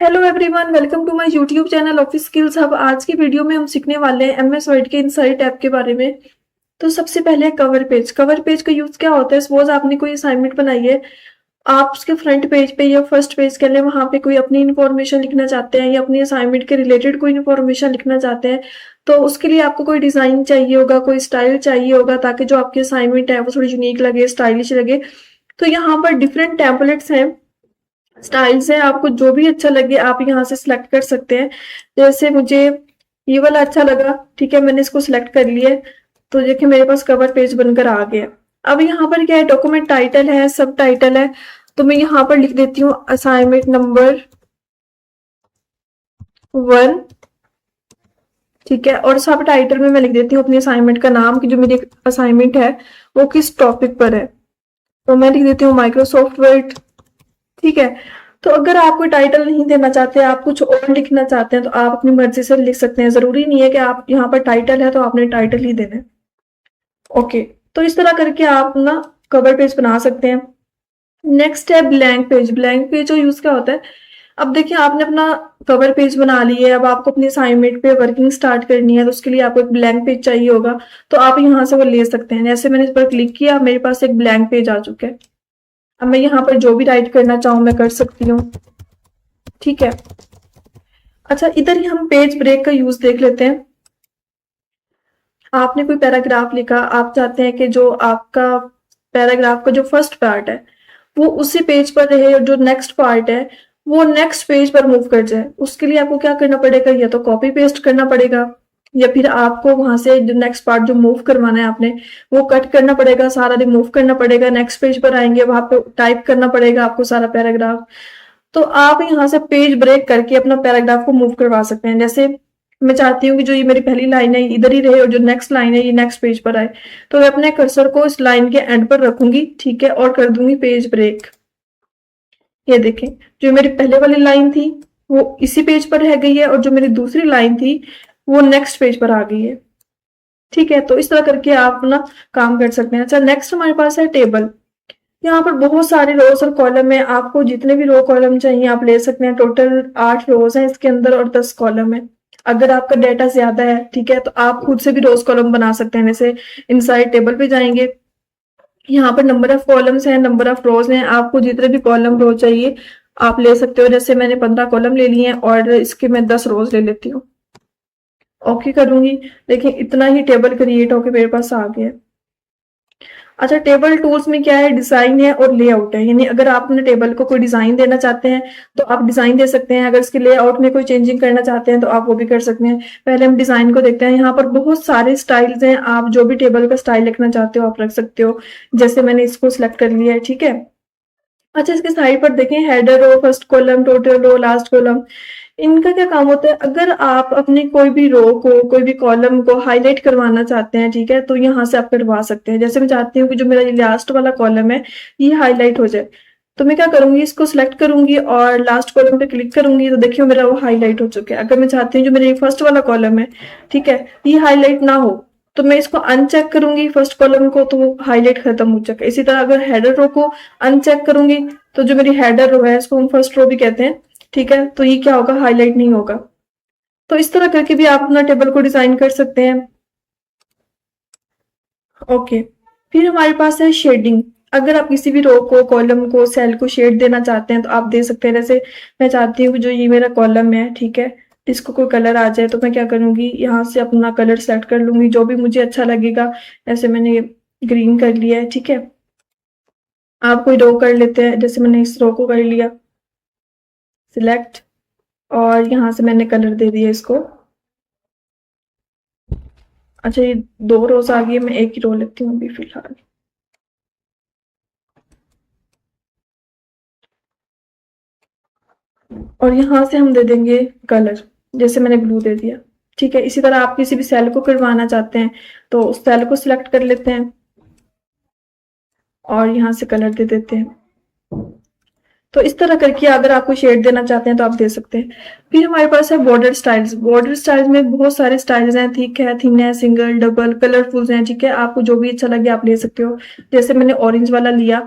Hello everyone, welcome to my YouTube channel office skills hub. आज की video में हम सीखने वाले हैं एमएस वर्ड के इनसाइट ऐप के बारे में। तो सबसे पहले कवर पेज। कवर पेज का यूज क्या होता है? सपोज आपने कोई असाइनमेंट बनाई है, आप उसके फ्रंट पेज पे या फर्स्ट पेज के लिए वहां पे कोई अपनी इन्फॉर्मेशन लिखना चाहते हैं या अपनी असाइनमेंट के रिलेटेड कोई इन्फॉर्मेशन लिखना चाहते हैं, तो उसके लिए आपको कोई डिजाइन चाहिए होगा, कोई स्टाइल चाहिए होगा, ताकि जो आपकी असाइनमेंट है वो थोड़ी यूनिक लगे, स्टाइलिश लगे। तो यहाँ पर डिफरेंट टेम्पलेट्स हैं, स्टाइल्स है, आपको जो भी अच्छा लगे आप यहाँ से सिलेक्ट कर सकते हैं। जैसे मुझे ये वाला अच्छा लगा, ठीक है, मैंने इसको सिलेक्ट कर लिया। तो देखिए मेरे पास कवर पेज बनकर आ गया। अब यहाँ पर क्या है, डॉक्यूमेंट टाइटल है, सब टाइटल है। तो मैं यहाँ पर लिख देती हूँ असाइनमेंट नंबर 1, ठीक है। और सब टाइटल में मैं लिख देती हूँ अपनी असाइनमेंट का नाम, कि जो मेरी असाइनमेंट है वो किस टॉपिक पर है। तो मैं लिख देती हूँ माइक्रोसॉफ्ट वर्ड, ठीक है। तो अगर आप कोई टाइटल नहीं देना चाहते, आप कुछ और लिखना चाहते हैं, तो आप अपनी मर्जी से लिख सकते हैं। जरूरी नहीं है कि आप यहाँ पर टाइटल है तो आपने टाइटल ही देना है। ओके, तो इस तरह करके आप ना कवर पेज बना सकते हैं। नेक्स्ट है ब्लैंक पेज। ब्लैंक पेज का यूज क्या होता है? अब देखिए आपने अपना कवर पेज बना लिया है, अब आपको अपनी असाइनमेंट पे वर्किंग स्टार्ट करनी है, तो उसके लिए आपको एक ब्लैंक पेज चाहिए होगा। तो आप यहाँ से वो ले सकते हैं। जैसे मैंने इस पर क्लिक किया, मेरे पास एक ब्लैंक पेज आ चुका है। अब मैं यहाँ पर जो भी राइट करना चाहूँ मैं कर सकती हूँ, ठीक है। अच्छा, इधर ही हम पेज ब्रेक का यूज देख लेते हैं। आपने कोई पैराग्राफ लिखा, आप चाहते हैं कि जो आपका पैराग्राफ का जो फर्स्ट पार्ट है वो उसी पेज पर रहे और जो नेक्स्ट पार्ट है वो नेक्स्ट पेज पर मूव कर जाए। उसके लिए आपको क्या करना पड़ेगा, या तो कॉपी पेस्ट करना पड़ेगा, या फिर आपको वहां से जो नेक्स्ट पार्ट जो मूव करवाना है आपने वो कट करना पड़ेगा, सारा रिमूव करना पड़ेगा। नेक्स्ट पेज पर आएंगे, वहां पे टाइप करना पड़ेगा आपको सारा पैराग्राफ। तो आप यहाँ से पेज ब्रेक करके अपना पैराग्राफ को मूव करवा सकते हैं। जैसे मैं चाहती हूँ कि जो ये मेरी पहली लाइन है इधर ही रहे और जो नेक्स्ट लाइन है ये नेक्स्ट पेज पर आए, तो मैं अपने कर्सर को इस लाइन के एंड पर रखूंगी, ठीक है, और कर दूंगी पेज ब्रेक। ये देखें, जो मेरी पहले वाली लाइन थी वो इसी पेज पर रह गई है और जो मेरी दूसरी लाइन थी वो नेक्स्ट पेज पर आ गई है, ठीक है। तो इस तरह करके आप अपना काम कर सकते हैं। अच्छा, नेक्स्ट हमारे पास है टेबल। यहाँ पर बहुत सारे रोज और कॉलम है, आपको जितने भी रो कॉलम चाहिए आप ले सकते हैं। टोटल 8 रोज हैं इसके अंदर और 10 कॉलम है। अगर आपका डाटा ज्यादा है, ठीक है, तो आप खुद से भी रोज कॉलम बना सकते हैं। जैसे इनसाइड टेबल पे जाएंगे, यहाँ पर नंबर ऑफ कॉलम्स हैं, नंबर ऑफ रोज हैं, आपको जितने भी कॉलम रो चाहिए आप ले सकते हो। जैसे मैंने 15 कॉलम ले लिए हैं और इसके मैं 10 रोज ले लेती हूँ। ओके करूंगी, देखिए इतना ही टेबल क्रिएट होकर मेरे पास आ गया। अच्छा, टेबल टूल्स में क्या है, डिजाइन है और लेआउट है। यानी अगर आप अपने टेबल को कोई डिजाइन देना चाहते हैं तो आप डिजाइन दे सकते हैं, अगर इसके लेआउट में कोई चेंजिंग करना चाहते हैं तो आप वो भी कर सकते हैं। पहले हम डिजाइन को देखते हैं। यहाँ पर बहुत सारे स्टाइल्स हैं, आप जो भी टेबल का स्टाइल रखना चाहते हो आप रख सकते हो। जैसे मैंने इसको सिलेक्ट कर लिया है, ठीक है। अच्छा, इसके साइड पर देखें, header row, first column, total row, last column. इनका क्या काम होता है, अगर आप अपनी कोई भी रो को, कोई भी कॉलम को हाईलाइट करवाना चाहते हैं, ठीक है, तो यहाँ से आप करवा सकते हैं। जैसे मैं चाहती हूँ कि जो मेरा ये लास्ट वाला कॉलम है ये हाईलाइट हो जाए, तो मैं क्या करूंगी, इसको सिलेक्ट करूंगी और लास्ट कॉलम पे क्लिक करूंगी, तो देखिए मेरा वो हाईलाइट हो चुका है। अगर मैं चाहती हूँ जो मेरा फर्स्ट वाला कॉलम है, ठीक है, ये हाईलाइट ना हो, तो मैं इसको अनचेक करूंगी फर्स्ट कॉलम को, तो वो हाईलाइट खत्म हो चुका है। इसी तरह अगर हेडर रो को अनचेक करूंगी तो जो मेरी हेडर रो है, इसको हम फर्स्ट रो भी कहते हैं, ठीक है, तो ये क्या होगा, हाईलाइट नहीं होगा। तो इस तरह करके भी आप अपना टेबल को डिजाइन कर सकते हैं। ओके, फिर हमारे पास है शेडिंग। अगर आप किसी भी रो को, कॉलम को, सेल को शेड देना चाहते हैं तो आप दे सकते हैं। जैसे मैं चाहती हूँ कि जो ये मेरा कॉलम है, ठीक है, इसको कोई कलर आ जाए, तो मैं क्या करूंगी, यहाँ से अपना कलर सेलेक्ट कर लूंगी जो भी मुझे अच्छा लगेगा। ऐसे मैंने ग्रीन कर लिया है, ठीक है। आप कोई रो कर लेते हैं, जैसे मैंने इस रो को कर लिया सिलेक्ट, और यहाँ से मैंने कलर दे दिया इसको। अच्छा, ये 2 रोज आ गई है, मैं एक ही रो लेती हूँ अभी फिलहाल। और यहाँ से हम दे देंगे कलर, जैसे मैंने ब्लू दे दिया, ठीक है। इसी तरह आप किसी भी सेल को करवाना चाहते हैं तो उस सेल को सिलेक्ट कर लेते हैं और यहाँ से कलर दे देते हैं। तो इस तरह करके अगर आपको शेड देना चाहते हैं तो आप दे सकते हैं। फिर हमारे पास है बॉर्डर स्टाइल्स। बॉर्डर स्टाइल्स में बहुत सारे स्टाइल्स हैं, ठीक है, थिन है, सिंगल, डबल, कलरफुल हैं, ठीक है, आपको जो भी अच्छा लगे आप ले सकते हो। जैसे मैंने ऑरेंज वाला लिया,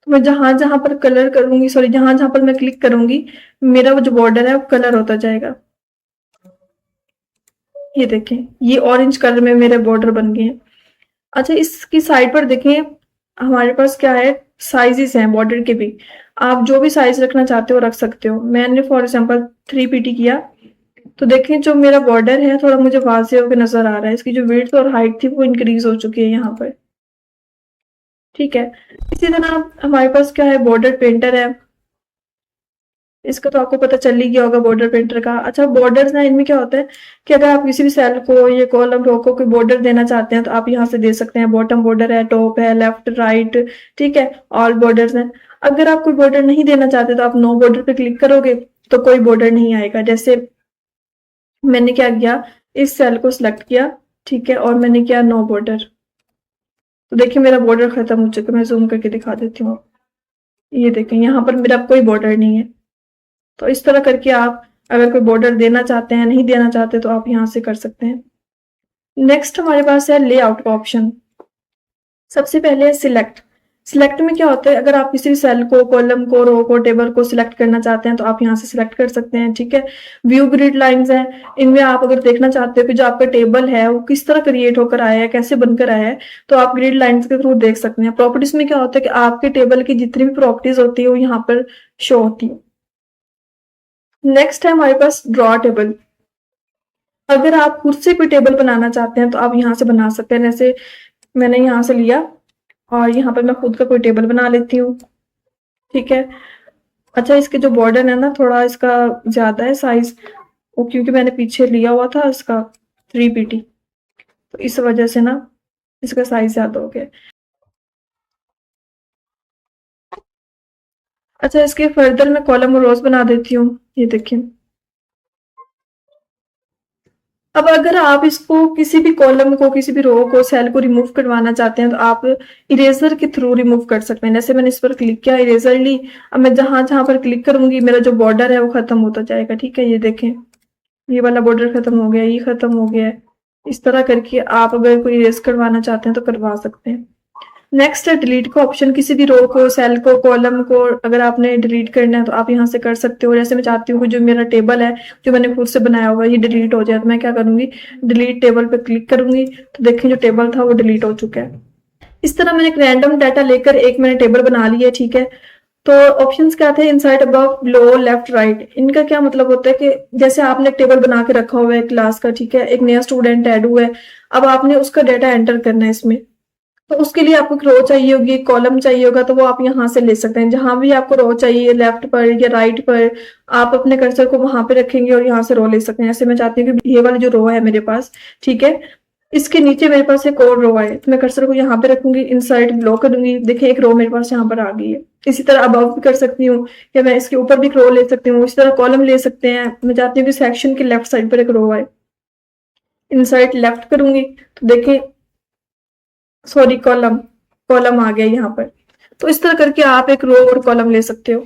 तो मैं जहां जहां पर कलर करूंगी, सॉरी जहां जहां पर मैं क्लिक करूंगी, मेरा वो जो बॉर्डर है वो कलर होता जाएगा। ये देखें, ये ऑरेंज कलर में मेरे बॉर्डर बन गए हैं। अच्छा, इसकी साइड पर देखें, हमारे पास क्या है, साइजेस हैं बॉर्डर के भी। आप जो भी साइज रखना चाहते हो रख सकते हो। मैंने फॉर एग्जांपल 3 पीटी किया, तो देखें जो मेरा बॉर्डर है थोड़ा मुझे वाज़े होकर नजर आ रहा है। इसकी जो विड्थ और हाइट थी वो इंक्रीज हो चुकी है यहाँ पर। ठीक है, इसी तरह हमारे पास क्या है, बॉर्डर पेंटर है। इसका तो आपको पता चल ही गया होगा बॉर्डर पेंटर का। अच्छा, बॉर्डर्स ना, इनमें क्या होता है कि अगर आप किसी भी सेल को, ये कॉलम रो को कोई बॉर्डर देना चाहते हैं तो आप यहाँ से दे सकते हैं। बॉटम बॉर्डर है, टॉप है, लेफ्ट राइट, ठीक है, ऑल बॉर्डर्स हैं। अगर आप कोई बॉर्डर नहीं देना चाहते तो आप नो बॉर्डर पे क्लिक करोगे तो कोई बॉर्डर नहीं आएगा। जैसे मैंने क्या किया, इस सेल को सिलेक्ट किया, ठीक है, और मैंने किया नो बॉर्डर, तो देखिए मेरा बॉर्डर खत्म हो चुका है। मैं जूम करके दिखा देती हूँ। ये देखें, यहाँ पर मेरा कोई बॉर्डर नहीं है। तो इस तरह करके आप अगर कोई बॉर्डर देना चाहते हैं, नहीं देना चाहते, तो आप यहाँ से कर सकते हैं। नेक्स्ट हमारे पास है लेआउट का ऑप्शन। सबसे पहले है सिलेक्ट। सिलेक्ट में क्या होता है, अगर आप किसी भी सेल को, कॉलम को, रो को, टेबल को सिलेक्ट करना चाहते हैं तो आप यहाँ से सिलेक्ट कर सकते हैं। ठीक है, व्यू ग्रिड लाइंस हैं, इनमें आप अगर देखना चाहते हो कि जो आपका टेबल है वो किस तरह क्रिएट होकर आया है, कैसे बनकर आया है, तो आप ग्रिड लाइंस के थ्रू देख सकते हैं। प्रॉपर्टीज में क्या होता है कि आपके टेबल की जितनी भी प्रॉपर्टीज होती है वो यहाँ पर शो होती है। नेक्स्ट है हमारे पास ड्रॉ टेबल। अगर आप खुद से कोई टेबल बनाना चाहते हैं तो आप यहाँ से बना सकते हैं। जैसे मैंने यहाँ से लिया और यहाँ पर मैं खुद का कोई टेबल बना लेती हूँ। ठीक है, अच्छा, इसके जो बॉर्डर है ना, थोड़ा इसका ज्यादा है साइज, वो क्योंकि मैंने पीछे लिया हुआ था इसका 3 पीटी, तो इस वजह से ना इसका साइज ज्यादा हो गया। अच्छा, इसके फर्दर मैं कॉलम और रोज बना देती हूँ। ये देखिए, अब अगर आप इसको किसी भी कॉलम को, किसी भी रो को, सेल को रिमूव करवाना चाहते हैं तो आप इरेजर के थ्रू रिमूव कर सकते हैं। जैसे मैंने इस पर क्लिक किया, इरेजर ली, अब मैं जहां जहां पर क्लिक करूंगी मेरा जो बॉर्डर है वो खत्म होता जाएगा। ठीक है, ये देखें, ये वाला बॉर्डर खत्म हो गया, ये खत्म हो गया है। इस तरह करके आप अगर कोई इरेज करवाना चाहते हैं तो करवा सकते हैं। नेक्स्ट है डिलीट का ऑप्शन। किसी भी रो को, सेल को, कॉलम को अगर आपने डिलीट करना है तो आप यहाँ से कर सकते हो। जैसे मैं चाहती हूँ कि जो मेरा टेबल है, जो मैंने खुद से बनाया हुआ है, ये डिलीट हो जाए, तो मैं क्या करूंगी, डिलीट टेबल पे क्लिक करूंगी, तो देखें जो टेबल था वो डिलीट हो चुका है। इस तरह मैंने एक रैंडम डाटा लेकर एक मैंने टेबल बना लिया है। ठीक है, तो ऑप्शंस क्या थे, inside, above, below, left, right. इनका क्या मतलब होता है कि जैसे आपने एक टेबल बना के रखा हुआ है क्लास का, ठीक है, एक नया स्टूडेंट ऐड हुआ है, अब आपने उसका डाटा एंटर करना है इसमें, तो उसके लिए आपको एक रो चाहिए होगी, एक कॉलम चाहिए होगा, तो वो आप यहाँ से ले सकते हैं। जहां भी आपको रो चाहिए, लेफ्ट पर या राइट पर, आप अपने कर्सर को वहां पे रखेंगे और यहाँ से रो ले सकते हैं। जैसे मैं चाहती हूँ कि ये वाली जो रो है मेरे पास, ठीक है, इसके नीचे मेरे पास एक और रो है, तो मैं कर्सर को यहाँ पे रखूंगी, इंसर्ट ब्लॉक करूंगी, देखिए एक रो मेरे पास यहाँ पर आ गई है। इसी तरह अबव भी कर सकती हूँ, या मैं इसके ऊपर भी एक रो ले सकती हूँ। इसी तरह कॉलम ले सकते हैं। मैं चाहती हूँ कि सेक्शन के लेफ्ट साइड पर एक रो है, इंसर्ट लेफ्ट करूंगी, तो देखें, सॉरी, कॉलम, कॉलम आ गया यहाँ पर। तो इस तरह करके आप एक रो और कॉलम ले सकते हो।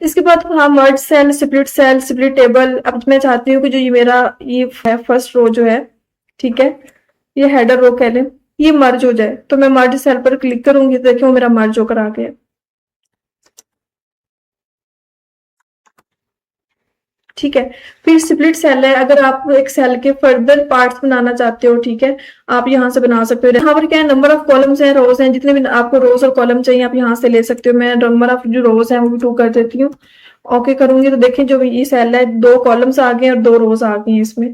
इसके बाद हाँ, मर्ज सेल, स्प्लिट टेबल। अब मैं चाहती हूँ कि जो ये मेरा ये है फर्स्ट रो जो है, ठीक है, ये हेडर रो कह लें, ये मर्ज हो जाए, तो मैं मर्ज सेल पर क्लिक करूंगी, तो देखिए वो मेरा मर्ज होकर आ गया। ठीक है, फिर स्प्लिट सेल है। अगर आप एक सेल के फर्दर पार्ट्स बनाना चाहते हो, ठीक है, आप यहाँ से बना सकते हो। यहाँ पर क्या है, नंबर ऑफ कॉलम्स हैं, रोज हैं, जितने भी आपको रोज और कॉलम चाहिए आप यहाँ से ले सकते हो। मैं नंबर ऑफ जो रोज है वो भी 2 कर देती हूँ। ओके करूंगी, तो देखिए जो ये सेल है, 2 कॉलम्स आ गए और 2 रोज आ गई हैं इसमें।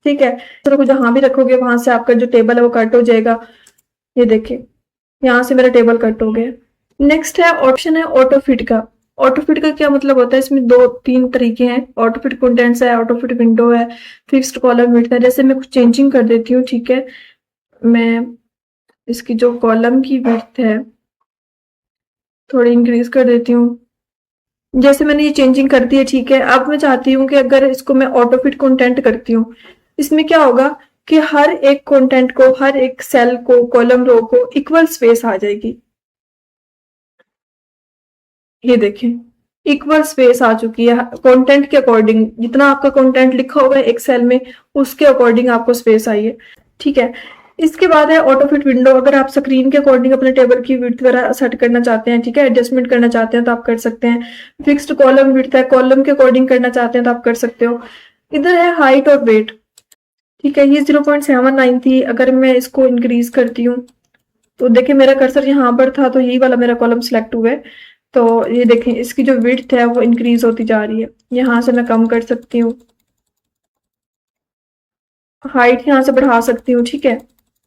ठीक है, तो जहां भी रखोगे वहां से आपका जो टेबल है वो कट हो जाएगा। ये देखिए, यहाँ से मेरा टेबल कट हो गया। नेक्स्ट है ऑप्शन है ऑटो फिट का। ऑटो फिट का क्या मतलब होता है, इसमें 2-3 तरीके हैं। ऑटो फिट कंटेंट्स है, ऑटो फिट विंडो है, फिक्स्ड कॉलम विड्थ है। जैसे मैं कुछ चेंजिंग कर देती हूँ, ठीक है, मैं इसकी जो कॉलम की विड्थ है थोड़ी इंक्रीज कर देती हूँ। जैसे मैंने ये चेंजिंग कर दी है, ठीक है, अब मैं चाहती हूँ कि अगर इसको मैं ऑटो फिट कंटेंट करती हूँ, इसमें क्या होगा कि हर एक कंटेंट को, हर एक सेल को, कॉलम रो को इक्वल स्पेस आ जाएगी। ये देखें, इक्वल स्पेस आ चुकी है कंटेंट के अकॉर्डिंग। जितना आपका कंटेंट लिखा होगा एक सेल में, उसके अकॉर्डिंग आपको स्पेस आई है। ठीक है, इसके बाद है ऑटो फिट विंडो। अगर आप स्क्रीन के अकॉर्डिंग अपने टेबल की विड्थ वगैरह सेट करना चाहते हैं, ठीक है, एडजस्टमेंट करना चाहते हैं तो आप कर सकते हैं। फिक्स्ड कॉलम विड्थ है, कॉलम के अकॉर्डिंग करना चाहते हैं तो आप कर सकते हो। इधर है हाइट और वेट, ठीक है, ये 0.79 थी। अगर मैं इसको इंक्रीज करती हूँ तो देखिए मेरा कर्सर यहाँ पर था तो यही वाला मेरा कॉलम सिलेक्ट हुआ है। तो ये देखें इसकी जो विड्थ है वो इंक्रीज होती जा रही है। यहाँ से मैं कम कर सकती हूँ, हाइट यहाँ से बढ़ा सकती हूँ, ठीक है।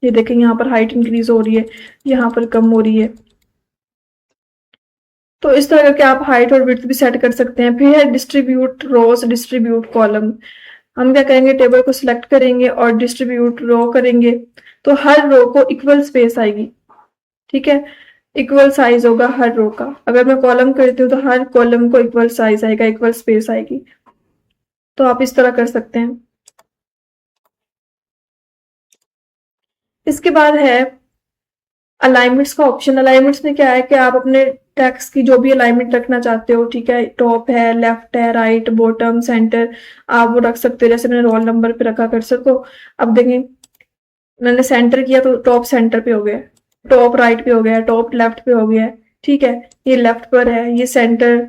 ये देखें यहाँ पर हाइट इंक्रीज हो रही है, यहाँ पर कम हो रही है। तो इस तरह करके आप हाइट और विड्थ भी सेट कर सकते हैं। फिर है डिस्ट्रीब्यूट रोज, डिस्ट्रीब्यूट कॉलम। हम क्या करेंगे, टेबल को सिलेक्ट करेंगे और डिस्ट्रीब्यूट रो करेंगे तो हर रो को इक्वल स्पेस आएगी, ठीक है, इक्वल साइज होगा हर रो का। अगर मैं कॉलम करती हूँ तो हर कॉलम को इक्वल साइज आएगा, इक्वल स्पेस आएगी। तो आप इस तरह कर सकते हैं। इसके बाद है अलाइनमेंट्स का ऑप्शन। अलाइनमेंट्स में क्या है कि आप अपने टेक्स्ट की जो भी अलाइनमेंट रखना चाहते हो, ठीक है, टॉप है, लेफ्ट है, राइट, बॉटम, सेंटर, आप वो रख सकते हो। जैसे मैंने रोल नंबर पे रखा कर्सर को, अब देखें मैंने सेंटर किया तो टॉप सेंटर पे हो गया, टॉप राइट पे हो गया, टॉप लेफ्ट पे हो गया, ठीक है, ये लेफ्ट पर है, ये सेंटर,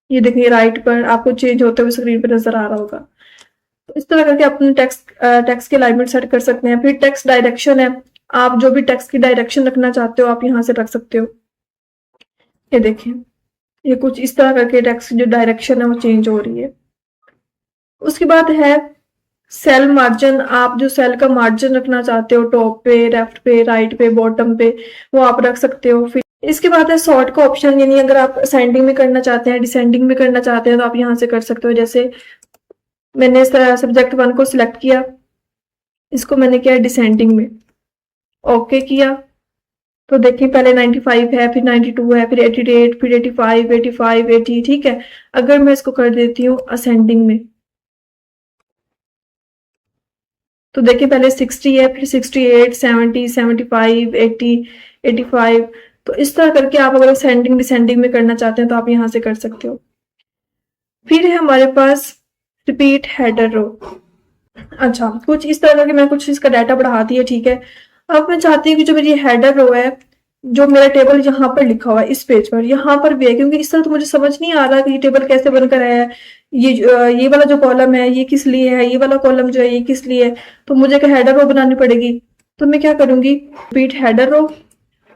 ये देखिए राइट पर आपको चेंज होते हुए स्क्रीन पर नजर आ रहा होगा। तो इस तरह करके अपने टेक्स्ट की अलाइनमेंट सेट कर सकते हैं। फिर टेक्स्ट डायरेक्शन है, आप जो भी टेक्स्ट की डायरेक्शन रखना चाहते हो आप यहाँ से रख सकते हो। ये देखिए ये कुछ इस तरह करके टेक्स्ट की जो डायरेक्शन है वो चेंज हो रही है। उसके बाद है सेल मार्जिन। आप जो सेल का मार्जिन रखना चाहते हो टॉप पे, लेफ्ट पे, राइट पे, बॉटम पे, वो आप रख सकते हो। फिर इसके बाद है सॉर्ट का ऑप्शन, यानी अगर आप असेंडिंग में करना चाहते हैं, डिसेंडिंग में करना चाहते हैं तो आप यहाँ से कर सकते हो। जैसे मैंने सब्जेक्ट 1 को सिलेक्ट किया, इसको मैंने किया डिसेंडिंग में, ओके किया तो देखिए पहले 95 है, फिर 92 है, फिर 88, फिर 85, 85, 80, ठीक है। अगर मैं इसको कर देती हूँ असेंडिंग में तो देखिए पहले 60 है, फिर 68, 70, 75, 80, 85। तो इस तरह करके आप अगर असेंडिंग डिसेंडिंग में करना चाहते हैं तो आप यहाँ से कर सकते हो। फिर है हमारे पास रिपीट हेडर रो। अच्छा, कुछ इस तरह के मैं कुछ इसका डाटा बढ़ा दिया, ठीक है। अब मैं चाहती हूँ कि जो मेरी हेडर रो है, जो मेरा टेबल यहाँ पर लिखा हुआ है इस पेज पर, यहाँ पर भी है, क्योंकि इस तरह तो मुझे समझ नहीं आ रहा कि ये टेबल कैसे बनकर आया है। ये वाला जो कॉलम है ये किस लिए है, ये वाला कॉलम जो है ये किस लिए है। तो मुझे एक हेडर रो बनानी पड़ेगी। तो मैं क्या करूंगी, रिपीट हेडर रो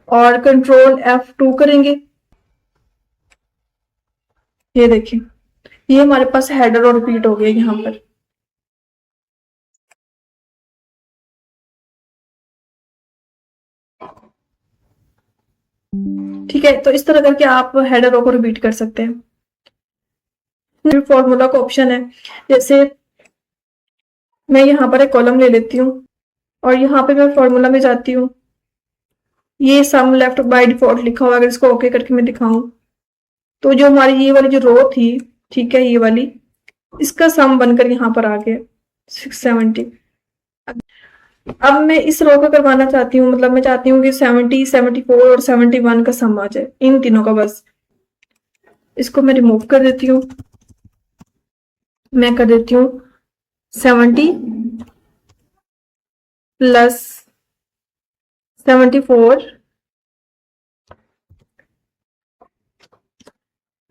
और कंट्रोल F2 करेंगे। ये देखिए ये हमारे पास हेडर और रिपीट हो गया यहाँ पर। ठीक है, तो इस तरह करके आप हेडर रो को रिपीट कर सकते हैं। फिर फॉर्मूला का ऑप्शन है, जैसे मैं यहाँ पर एक कॉलम ले लेती हूँ और यहाँ पे मैं फॉर्मूला में जाती हूँ। ये सम लेफ्ट बाय डिफॉल्ट लिखा हुआ, अगर इसको ओके करके मैं दिखाऊं तो जो हमारी ये वाली जो रो थी, ठीक है, ये वाली, इसका सम बनकर यहाँ पर आ गया 670। अब मैं इस रो का करवाना चाहती हूँ, मतलब मैं चाहती हूँ कि 70, 74 और 71 का सम आ जाए, इन तीनों का। बस इसको मैं रिमूव कर देती हूँ, मैं कर देती हूँ 70 प्लस 74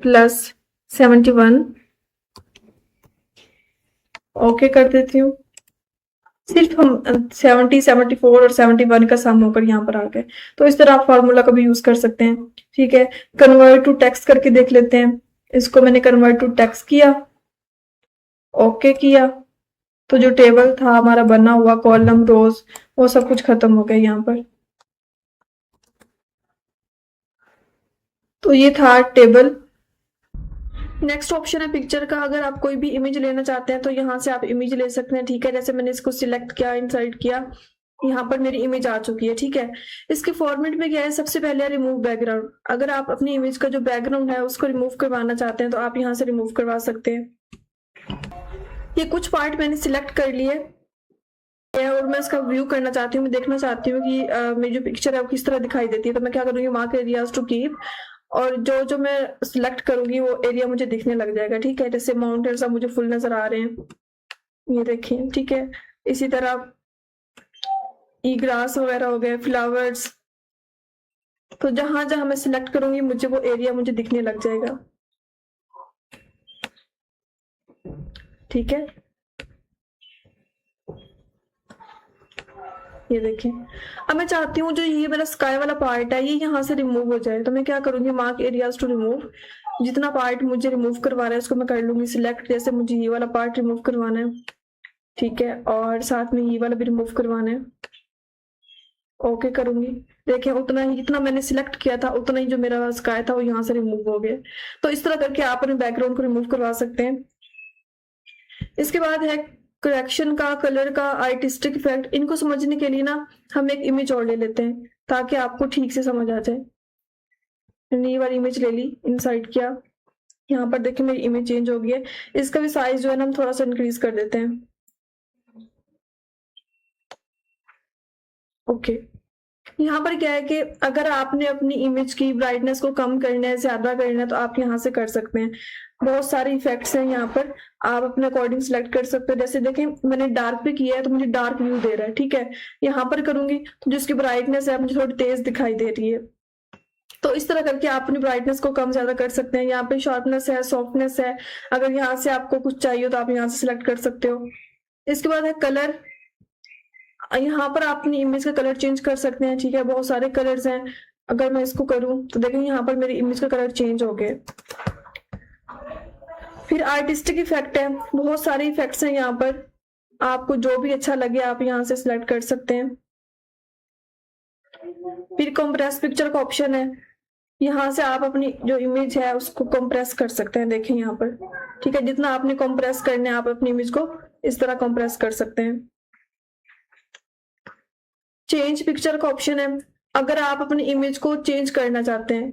प्लस 71, ओके कर देती हूँ। सिर्फ हम 70, 74 और 71 का सम होकर यहाँ पर आ गए। तो इस तरह आप फार्मूला का भी यूज कर सकते हैं, ठीक है। कन्वर्ट टू टेक्स्ट करके देख लेते हैं। इसको मैंने कन्वर्ट टू टेक्स्ट किया, ओके किया तो जो टेबल था हमारा बना हुआ, कॉलम, रोज, वो सब कुछ खत्म हो गया यहाँ पर। तो ये था टेबल। नेक्स्ट ऑप्शन है पिक्चर का। अगर आप कोई भी इमेज लेना चाहते हैं तो यहाँ से आप इमेज ले सकते हैं, ठीक है। जैसे मैंने इसको सिलेक्ट किया, इंसर्ट किया, यहाँ पर मेरी इमेज आ चुकी है, ठीक है। इसके फॉर्मेट में क्या है, सबसे पहले रिमूव बैकग्राउंड। अगर आप अपनी इमेज का जो बैकग्राउंड है उसको रिमूव करवाना चाहते हैं तो आप यहाँ से रिमूव करवा सकते हैं। ये कुछ पार्ट मैंने सिलेक्ट कर लिए और मैं इसका व्यू करना चाहती हूँ, मैं देखना चाहती हूँ कि मेरी जो पिक्चर है वो किस तरह दिखाई देती है। तो मैं क्या करूँगी, मार्क एरियाज टू कीप, और जो जो मैं सिलेक्ट करूंगी वो एरिया मुझे दिखने लग जाएगा, ठीक है। जैसे माउंटेन्स अब मुझे फुल नजर आ रहे हैं, ये देखिए, ठीक है। इसी तरह ई ग्रास वगैरह हो गए, फ्लावर्स। तो जहां जहां मैं सिलेक्ट करूंगी मुझे वो एरिया मुझे दिखने लग जाएगा। ठीक है, ये देखिए। अब मैं चाहती हूँ जो ये मेरा स्काई वाला पार्ट है ये यहाँ से रिमूव हो जाए, तो मैं क्या करूंगी, मार्क एरियाज टू रिमूव। जितना पार्ट मुझे रिमूव करवाना है उसको मैं कर लूंगी सिलेक्ट। जैसे मुझे ये वाला पार्ट रिमूव करवाना है, ठीक है, और साथ में ये वाला भी रिमूव करवाना है। ओके करूंगी। देखिए उतना ही, जितना मैंने सिलेक्ट किया था उतना ही जो मेरा स्काई था वो यहाँ से रिमूव हो गया। तो इस तरह करके आप अपने बैकग्राउंड को रिमूव करवा सकते हैं। इसके बाद है करेक्शन का, कलर का, आर्टिस्टिक इफेक्ट। इनको समझने के लिए ना हम एक इमेज और ले लेते हैं ताकि आपको ठीक से समझ आ जाए। मैंने ये वाली इमेज ले ली, इनसाइड किया, यहाँ पर देखिए मेरी इमेज चेंज हो गई है। इसका भी साइज जो है ना हम थोड़ा सा इंक्रीज कर देते हैं। ओके, यहाँ पर क्या है कि अगर आपने अपनी इमेज की ब्राइटनेस को कम करना है, ज्यादा करना है, तो आप यहाँ से कर सकते हैं। बहुत सारे इफेक्ट्स हैं यहाँ पर, आप अपने अकॉर्डिंग सिलेक्ट कर सकते हैं। जैसे देखें मैंने डार्क पे किया है तो मुझे डार्क व्यू दे रहा है, ठीक है। यहाँ पर करूंगी तो जिसकी ब्राइटनेस है मुझे थोड़ी तेज दिखाई दे रही है। तो इस तरह करके आप अपनी ब्राइटनेस को कम ज्यादा कर सकते हैं। यहाँ पे शार्पनेस है, सॉफ्टनेस है, अगर यहाँ से आपको कुछ चाहिए तो आप यहाँ से सिलेक्ट कर सकते हो। इसके बाद है कलर। यहाँ पर आप अपनी इमेज का कलर चेंज कर सकते हैं, ठीक है। बहुत सारे कलर्स हैं, अगर मैं इसको करूं तो देखें यहाँ पर मेरी इमेज का कलर चेंज हो गया। फिर आर्टिस्टिक इफेक्ट है, बहुत सारे इफेक्ट्स हैं यहाँ पर, आपको जो भी अच्छा लगे आप यहाँ से सिलेक्ट कर सकते हैं। फिर कंप्रेस पिक्चर का ऑप्शन है, यहाँ से आप अपनी जो इमेज है उसको कंप्रेस कर सकते हैं। देखें यहाँ पर, ठीक है, जितना आपने कंप्रेस करना है आप अपनी इमेज को इस तरह कंप्रेस कर सकते हैं। चेंज पिक्चर का ऑप्शन है, अगर आप अपनी इमेज को चेंज करना चाहते हैं,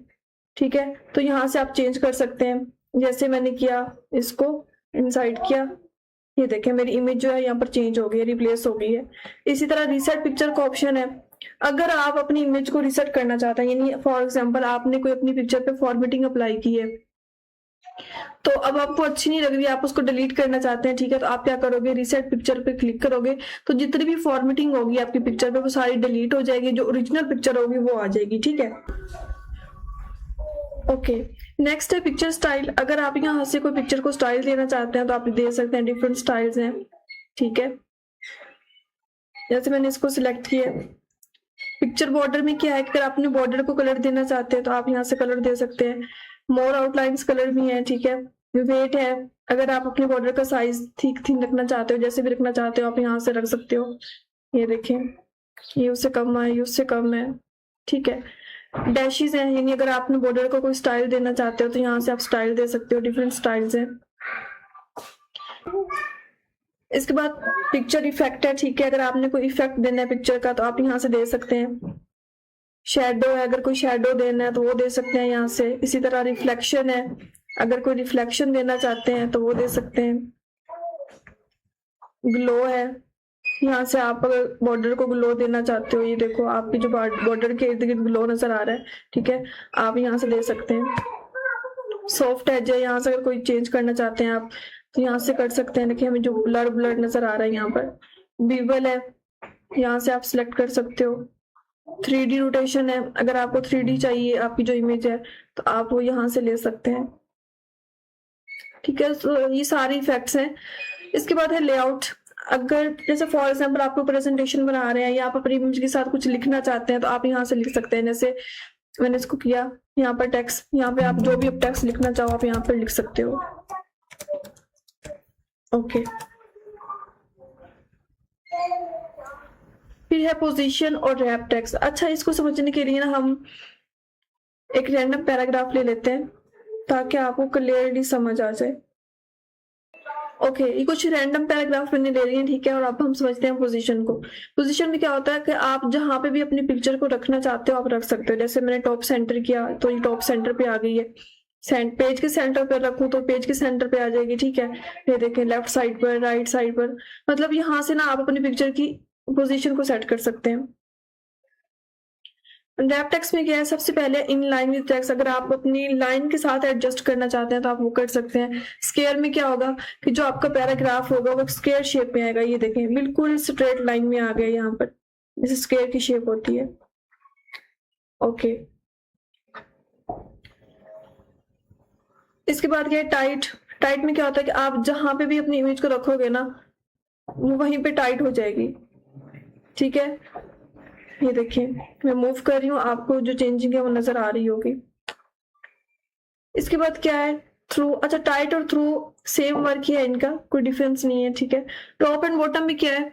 ठीक है, तो यहाँ से आप चेंज कर सकते हैं। जैसे मैंने किया, इसको इनसाइड किया, ये देखें मेरी इमेज जो है यहाँ पर चेंज हो गई है, रिप्लेस हो गई है। इसी तरह रीसेट पिक्चर का ऑप्शन है, अगर आप अपनी इमेज को रीसेट करना चाहते हैं, यानी फॉर एग्जांपल आपने कोई अपनी पिक्चर पे फॉर्मेटिंग अप्लाई की है तो अब आपको अच्छी नहीं लग रही है, आप उसको डिलीट करना चाहते हैं, ठीक है, तो आप क्या करोगे, रीसेट पिक्चर पे क्लिक करोगे तो जितनी भी फॉर्मेटिंग होगी आपकी पिक्चर पे वो सारी डिलीट हो जाएगी, जो ओरिजिनल पिक्चर होगी वो आ जाएगी, ठीक है। ओके, नेक्स्ट है पिक्चर स्टाइल। अगर आप यहाँ से कोई पिक्चर को स्टाइल देना चाहते हैं तो आप दे सकते हैं, डिफरेंट स्टाइल्स हैं, ठीक है। जैसे मैंने इसको सिलेक्ट किया। पिक्चर बॉर्डर में क्या है, अगर आपने बॉर्डर को कलर देना चाहते हैं तो आप यहाँ से कलर दे सकते हैं। मोर आउटलाइंस कलर भी है, ठीक है। वेट है, अगर आप अपने बॉर्डर का साइज ठीक ठीक रखना चाहते हो, जैसे भी रखना चाहते हो आप यहाँ से रख सकते हो। ये देखें, ये उससे कम है, ये उससे कम है, ठीक है। डैशेस हैं, यानी अगर आपने बॉर्डर को कोई स्टाइल देना चाहते हो तो यहाँ से आप स्टाइल दे सकते हो, डिफरेंट स्टाइल्स हैं। इसके बाद पिक्चर इफेक्ट है, ठीक है, अगर आपने कोई इफेक्ट देना है पिक्चर का तो आप यहाँ से दे सकते हैं। शेडो है, अगर कोई शेडो देना है तो वो दे सकते हैं यहाँ से। इसी तरह रिफ्लेक्शन है, अगर कोई रिफ्लेक्शन देना चाहते हैं तो वो दे सकते हैं। ग्लो है, यहाँ से आप अगर बॉर्डर को ग्लो देना चाहते हो, ये देखो आपकी जो बॉर्डर के इर्द गिर्द ग्लो नजर आ रहा है, ठीक है, आप यहाँ से दे सकते हैं। सॉफ्ट एज है, यहाँ से अगर कोई चेंज करना चाहते हैं आप तो यहाँ से कर सकते हैं। देखिए हमें जो ब्लर ब्लर नजर आ रहा है यहाँ पर। बीवल है, यहाँ से आप सिलेक्ट कर सकते हो। 3D रोटेशन है, अगर आपको 3D चाहिए आपकी जो इमेज है तो आप वो यहाँ से ले सकते हैं, ठीक है। तो ये सारे इफेक्ट्स हैं। इसके बाद है लेआउट। अगर जैसे फॉर एग्जाम्पल आपको प्रेजेंटेशन बना रहे हैं या आप अपनी इमेज के साथ कुछ लिखना चाहते हैं तो आप यहाँ से लिख सकते हैं। जैसे मैंने इसको किया, यहाँ पर टेक्स्ट, यहाँ पे आप जो भी टेक्स्ट लिखना चाहो आप यहाँ पर लिख सकते हो। ओके, फिर है पोजीशन और रैप टेक्स्ट। अच्छा, इसको समझने के लिए ना हम एक रैंडम पैराग्राफ ले लेते हैं ताकि आपको क्लियरली समझ आ जाए। ओके, ये कुछ रैंडम पैराग्राफ मैंने ले रही है, ठीक है, और अब हम समझते हैं पोजीशन को। पोजीशन में क्या होता है कि आप जहां पे भी अपनी पिक्चर को रखना चाहते हो आप रख सकते हो। जैसे मैंने टॉप सेंटर किया तो ये टॉप सेंटर पे आ गई है। पेज के सेंटर पर रखूं तो पेज के सेंटर पे आ जाएगी, ठीक है। फिर देखें लेफ्ट साइड पर, राइट साइड पर, मतलब यहाँ से ना आप अपनी पिक्चर की पोजीशन को सेट कर सकते हैं। रैप टेक्स्ट में क्या है, सबसे पहले इन लाइन विद टेक्स्ट। अगर आप अपनी लाइन के साथ एडजस्ट करना चाहते हैं तो आप वो कर सकते हैं। स्क्वायर में क्या होगा कि जो आपका पैराग्राफ होगा वो स्क्वायर शेप में आएगा। ये देखें बिल्कुल स्ट्रेट लाइन में आ गया यहाँ पर, जैसे स्क्वायर की शेप होती है। ओके, इसके बाद क्या है टाइट। टाइट में क्या होता है कि आप जहां पे भी अपनी इमेज को रखोगे ना, वो वहीं पे टाइट हो जाएगी। ठीक है, ये देखिए मैं मूव कर रही हूँ, आपको जो चेंजिंग है वो नजर आ रही होगी। इसके बाद क्या है थ्रू। अच्छा, टाइट और थ्रू सेम वर्क ही है इनका, कोई डिफरेंस नहीं है। ठीक है, टॉप एंड बॉटम में क्या है,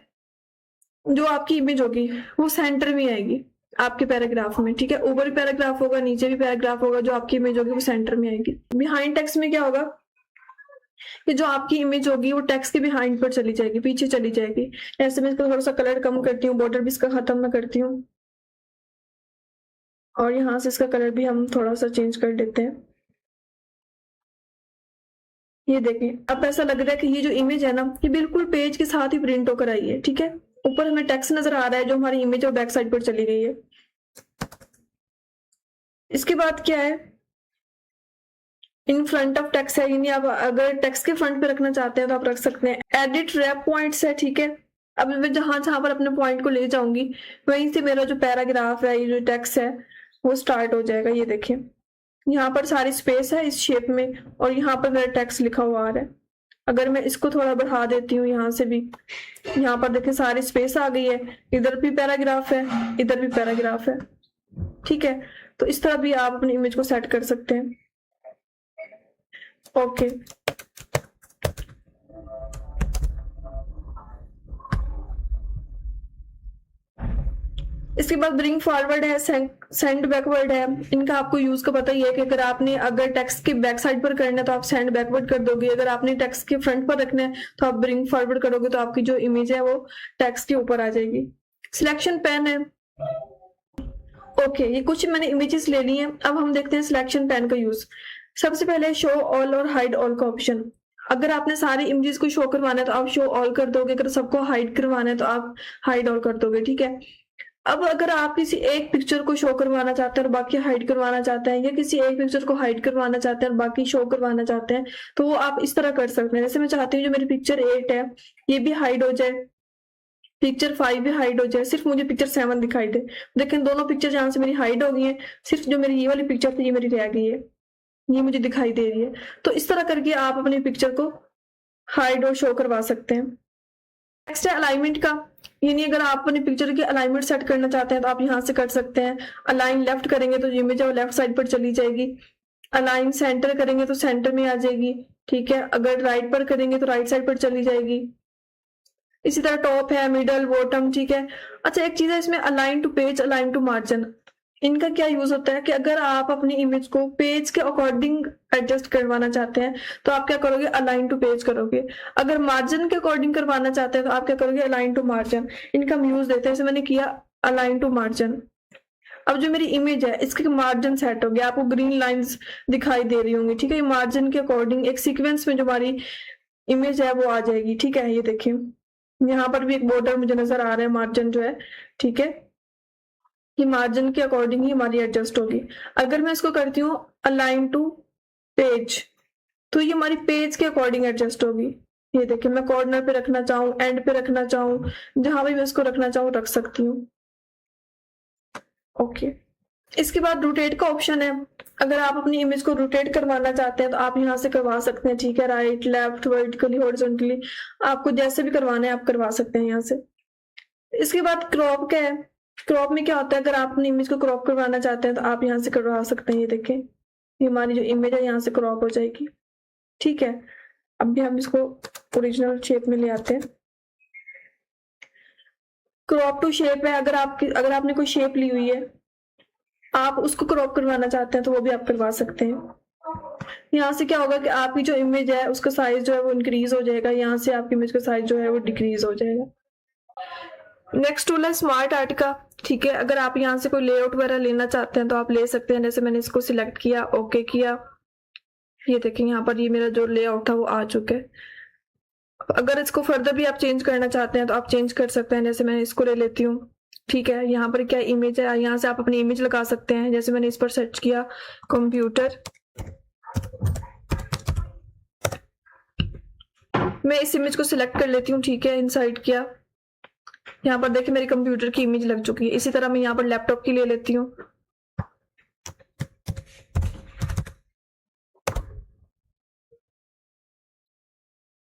जो आपकी इमेज होगी वो सेंटर में आएगी आपके पैराग्राफ में। ठीक है, ऊपर भी पैराग्राफ होगा, नीचे भी पैराग्राफ होगा, जो आपकी इमेज होगी वो सेंटर में आएगी। बिहाइंड टेक्स्ट में क्या होगा कि जो आपकी इमेज होगी वो टेक्स्ट के बिहाइंड पर चली जाएगी, पीछे चली जाएगी। ऐसे में इसका थोड़ा सा कलर कम करती हूँ, बॉर्डर भी इसका खत्म मैं करती हूँ, और यहाँ से इसका कलर भी हम थोड़ा सा चेंज कर देते हैं। ये देखें, अब ऐसा लग रहा है कि ये जो इमेज है ना, ये बिल्कुल पेज के साथ ही प्रिंट होकर आई है। ठीक है, ऊपर हमें टेक्स्ट नजर आ रहा है जो हमारी इमेज और बैक साइड पर चली गई है। इसके बाद क्या है, इन फ्रंट ऑफ टेक्स्ट है, यानी आप अगर टेक्स्ट के फ्रंट पे रखना चाहते हैं तो आप रख सकते हैं। एडिट रैप पॉइंट्स है। ठीक है, अब मैं जहां जहां पर अपने पॉइंट को ले जाऊंगी वहीं से मेरा जो पैराग्राफ है, ये जो टेक्स्ट है वो स्टार्ट हो जाएगा। ये देखिए, यहाँ पर सारी स्पेस है इस शेप में, और यहाँ पर मेरा टेक्स्ट लिखा हुआ आ रहा है। अगर मैं इसको थोड़ा बढ़ा देती हूँ, यहाँ से भी, यहाँ पर देखिए सारी स्पेस आ गई है, इधर भी पैराग्राफ है, इधर भी पैराग्राफ है। ठीक है, तो इस तरह भी आप अपनी इमेज को सेट कर सकते हैं। ओके, इसके बाद ब्रिंग फॉरवर्ड है, सेंड बैकवर्ड है। इनका आपको यूज का पता ही है कि अगर टेक्स्ट के बैक साइड पर करना है तो आप सेंड बैकवर्ड कर दोगे, अगर आपने टेक्स्ट के फ्रंट पर रखना है तो आप ब्रिंग फॉरवर्ड करोगे, तो आपकी जो इमेज है वो टेक्स्ट के ऊपर आ जाएगी। सिलेक्शन पेन है। ओके, ये कुछ मैंने इमेजेस ले ली हैं। अब हम देखते हैं सिलेक्शन पेन का यूज। सबसे पहले शो ऑल और हाइड ऑल का ऑप्शन। अगर आपने सारी इमेजेस को शो करवाना है तो आप शो ऑल कर दोगे, अगर सबको हाइड करवाना है तो आप हाइड ऑल कर दोगे। ठीक है, अब अगर आप किसी एक पिक्चर को शो करवाना चाहते हैं और बाकी हाइड करवाना चाहते हैं, या किसी एक पिक्चर को हाइड करवाना चाहते हैं और बाकी शो करवाना चाहते हैं, तो वो आप इस तरह कर सकते हैं। जैसे मैं चाहती हूँ जो मेरी पिक्चर 8 है ये भी हाइड हो जाए, पिक्चर 5 भी हाइड हो जाए, सिर्फ मुझे पिक्चर 7 दिखाई दे। लेकिन दोनों पिक्चर जहां से मेरी हाइड हो गई है, सिर्फ जो मेरी ये वाली पिक्चर थी ये मेरी रह गई है, ये मुझे दिखाई दे रही है। तो इस तरह करके आप अपनी पिक्चर को हाइड और शो करवा सकते हैं। नेक्स्ट है अलाइनमेंट का, यानी अगर आप अपनी पिक्चर की अलाइनमेंट सेट करना चाहते हैं तो आप यहाँ से कर सकते हैं। अलाइन लेफ्ट करेंगे तो इमेज है लेफ्ट साइड पर चली जाएगी, अलाइन सेंटर करेंगे तो सेंटर में आ जाएगी। ठीक है, अगर राइट पर करेंगे तो राइट साइड पर चली जाएगी। इसी तरह टॉप है, मिडल, बॉटम। ठीक है, अच्छा एक चीज है इसमें, align to page, align to margin. इनका क्या यूज होता है कि अगर आप अपनी इमेज को पेज के अकॉर्डिंग एडजस्ट करवाना चाहते हैं तो आप क्या करोगे, अलाइन टू पेज करोगे। अगर मार्जिन के अकॉर्डिंग करवाना चाहते हैं तो आप क्या करोगे, अलाइन टू मार्जिन। इनका हम यूज देते हैं, जैसे मैंने किया अलाइन टू मार्जिन। अब जो मेरी इमेज है इसके मार्जिन सेट हो गया, आपको ग्रीन लाइंस दिखाई दे रही होंगी। ठीक है, मार्जिन के अकॉर्डिंग एक सीक्वेंस में जो हमारी इमेज है वो आ जाएगी। ठीक है, ये देखिए यहाँ पर भी एक बॉर्डर मुझे नजर आ रहा है, मार्जिन जो है। ठीक है, ये मार्जिन के अकॉर्डिंग ही हमारी एडजस्ट होगी। अगर मैं इसको करती हूँ अलाइन टू पेज, तो ये हमारी पेज के अकॉर्डिंग एडजस्ट होगी। ये देखिए, मैं कॉर्नर पे रखना चाहूँ, एंड पे रखना चाहूँ, जहां भी मैं इसको रखना चाहूँ रख सकती हूँ। ओके, इसके बाद रोटेट का ऑप्शन है। अगर आप अपनी इमेज को रोटेट करवाना चाहते हैं तो आप यहाँ से करवा सकते हैं। ठीक है, राइट, लेफ्ट, वर्टिकली, हॉरिजॉन्टली, आपको जैसे भी करवाना है आप करवा सकते हैं यहाँ से। इसके बाद क्रॉप का है। क्रॉप में क्या होता है, अगर आप अपनी इमेज को क्रॉप करवाना चाहते हैं तो आप यहाँ से करवा सकते हैं। ये देखें, ये हमारी जो इमेज है यहाँ से क्रॉप हो जाएगी। ठीक है, अब भी हम इसको ओरिजिनल शेप में ले आते हैं। क्रॉप टू शेप है, अगर आपने कोई शेप ली हुई है, आप उसको क्रॉप करवाना चाहते हैं तो वो भी आप करवा सकते हैं। यहाँ से क्या होगा कि आपकी जो इमेज है उसका साइज जो है वो इंक्रीज हो जाएगा, यहाँ से आपकी इमेज का साइज जो है वो डिक्रीज हो जाएगा। नेक्स्ट टूल है स्मार्ट आर्ट का। ठीक है, अगर आप यहाँ से कोई लेआउट वगैरह लेना चाहते हैं तो आप ले सकते हैं। जैसे मैंने इसको सिलेक्ट किया, ओके किया, ये देखें यहाँ पर ये मेरा जो लेआउट था वो आ चुका है। अगर इसको फर्दर भी आप चेंज करना चाहते हैं तो आप चेंज कर सकते हैं। जैसे मैं इसको ले लेती हूँ। ठीक है, यहाँ पर क्या इमेज है, यहाँ से आप अपनी इमेज लगा सकते हैं। जैसे मैंने इस पर सर्च किया कंप्यूटर, मैं इस इमेज को सिलेक्ट कर लेती हूँ। ठीक है, इंसर्ट किया, यहाँ पर देखिए मेरी कंप्यूटर की इमेज लग चुकी है। इसी तरह मैं यहाँ पर लैपटॉप की ले लेती हूँ।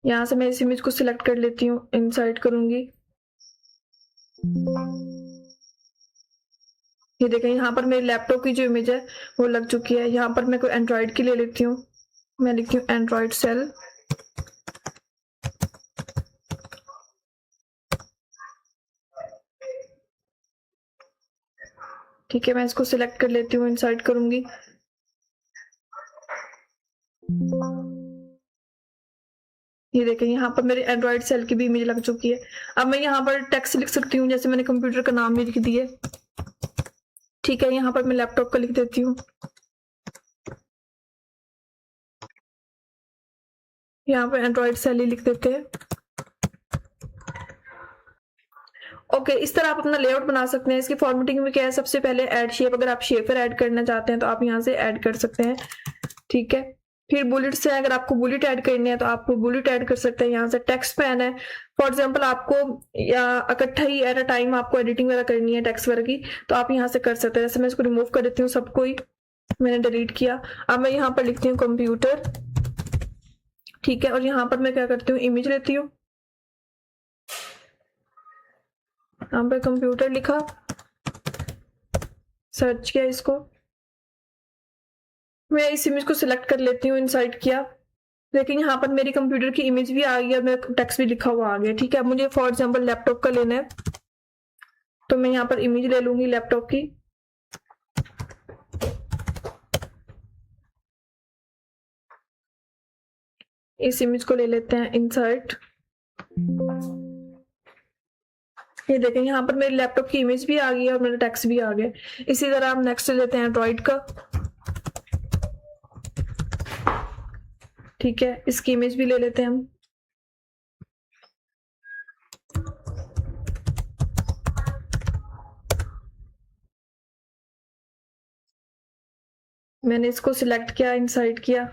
यहाँ से मैं इस इमेज को सिलेक्ट कर लेती हूँ, इंसर्ट करूंगी। ये देखें यहाँ पर मेरे लैपटॉप की जो इमेज है वो लग चुकी है। यहाँ पर मैं कोई एंड्रॉइड की ले लेती हूँ। मैं लिखती हूँ एंड्रॉइड सेल। ठीक है, मैं इसको सिलेक्ट कर लेती हूँ, इंसर्ट करूंगी। ये देखें यहाँ पर मेरे एंड्रॉइड सेल की भी इमेज लग चुकी है। अब मैं यहाँ पर टेक्स्ट लिख सकती हूँ, जैसे मैंने कंप्यूटर का नाम भी लिख दिया। ठीक है, यहाँ पर मैं लैपटॉप का लिख देती हूँ। यहाँ पर एंड्रॉइड सेल ही लिख देते हैं। ओके, इस तरह आप अपना लेआउट बना सकते हैं। इसकी फॉर्मेटिंग में क्या है, सबसे पहले ऐड शेप, अगर आप शेपर ऐड करना चाहते हैं तो आप यहाँ से ऐड कर सकते हैं। ठीक है, फिर बुलेट से अगर आपको बुलेट ऐड करनी है तो आप बुलेट ऐड कर सकते हैं। यहाँ से टेक्स्ट पैन है, फॉर एग्जांपल आपको या इकट्ठा ही एट अ टाइम आपको एडिटिंग वगैरह करनी है टेक्स्ट वगैरह की, तो आप यहाँ से कर सकते हैं। जैसे मैं इसको रिमूव कर देती हूँ, सबको ही मैंने डिलीट किया। अब मैं यहाँ पर लिखती हूँ कंप्यूटर। ठीक है, और यहाँ पर मैं क्या करती हूँ, इमेज लेती हूँ। यहाँ पर कंप्यूटर लिखा, सर्च किया इसको, मैं इस इमेज को सिलेक्ट कर लेती हूँ, इंसर्ट किया। लेकिन यहाँ पर मेरी कंप्यूटर की इमेज भी आ गई है, मेरा टेक्स्ट भी लिखा हुआ आ गया। ठीक है, मुझे फॉर एग्जांपल लैपटॉप का लेना है तो मैं यहाँ पर इमेज ले लूंगी लैपटॉप की। इस इमेज को ले लेते हैं, इंसर्ट। ये देखें यहाँ पर मेरे लैपटॉप की इमेज भी आ गई है और मेरा टेक्स्ट भी आ गया। इसी तरह हम नेक्स्ट लेते हैं एंड्रॉइड का। ठीक है, इसकी इमेज भी ले लेते हैं हम। मैंने इसको सिलेक्ट किया, इंसर्ट किया।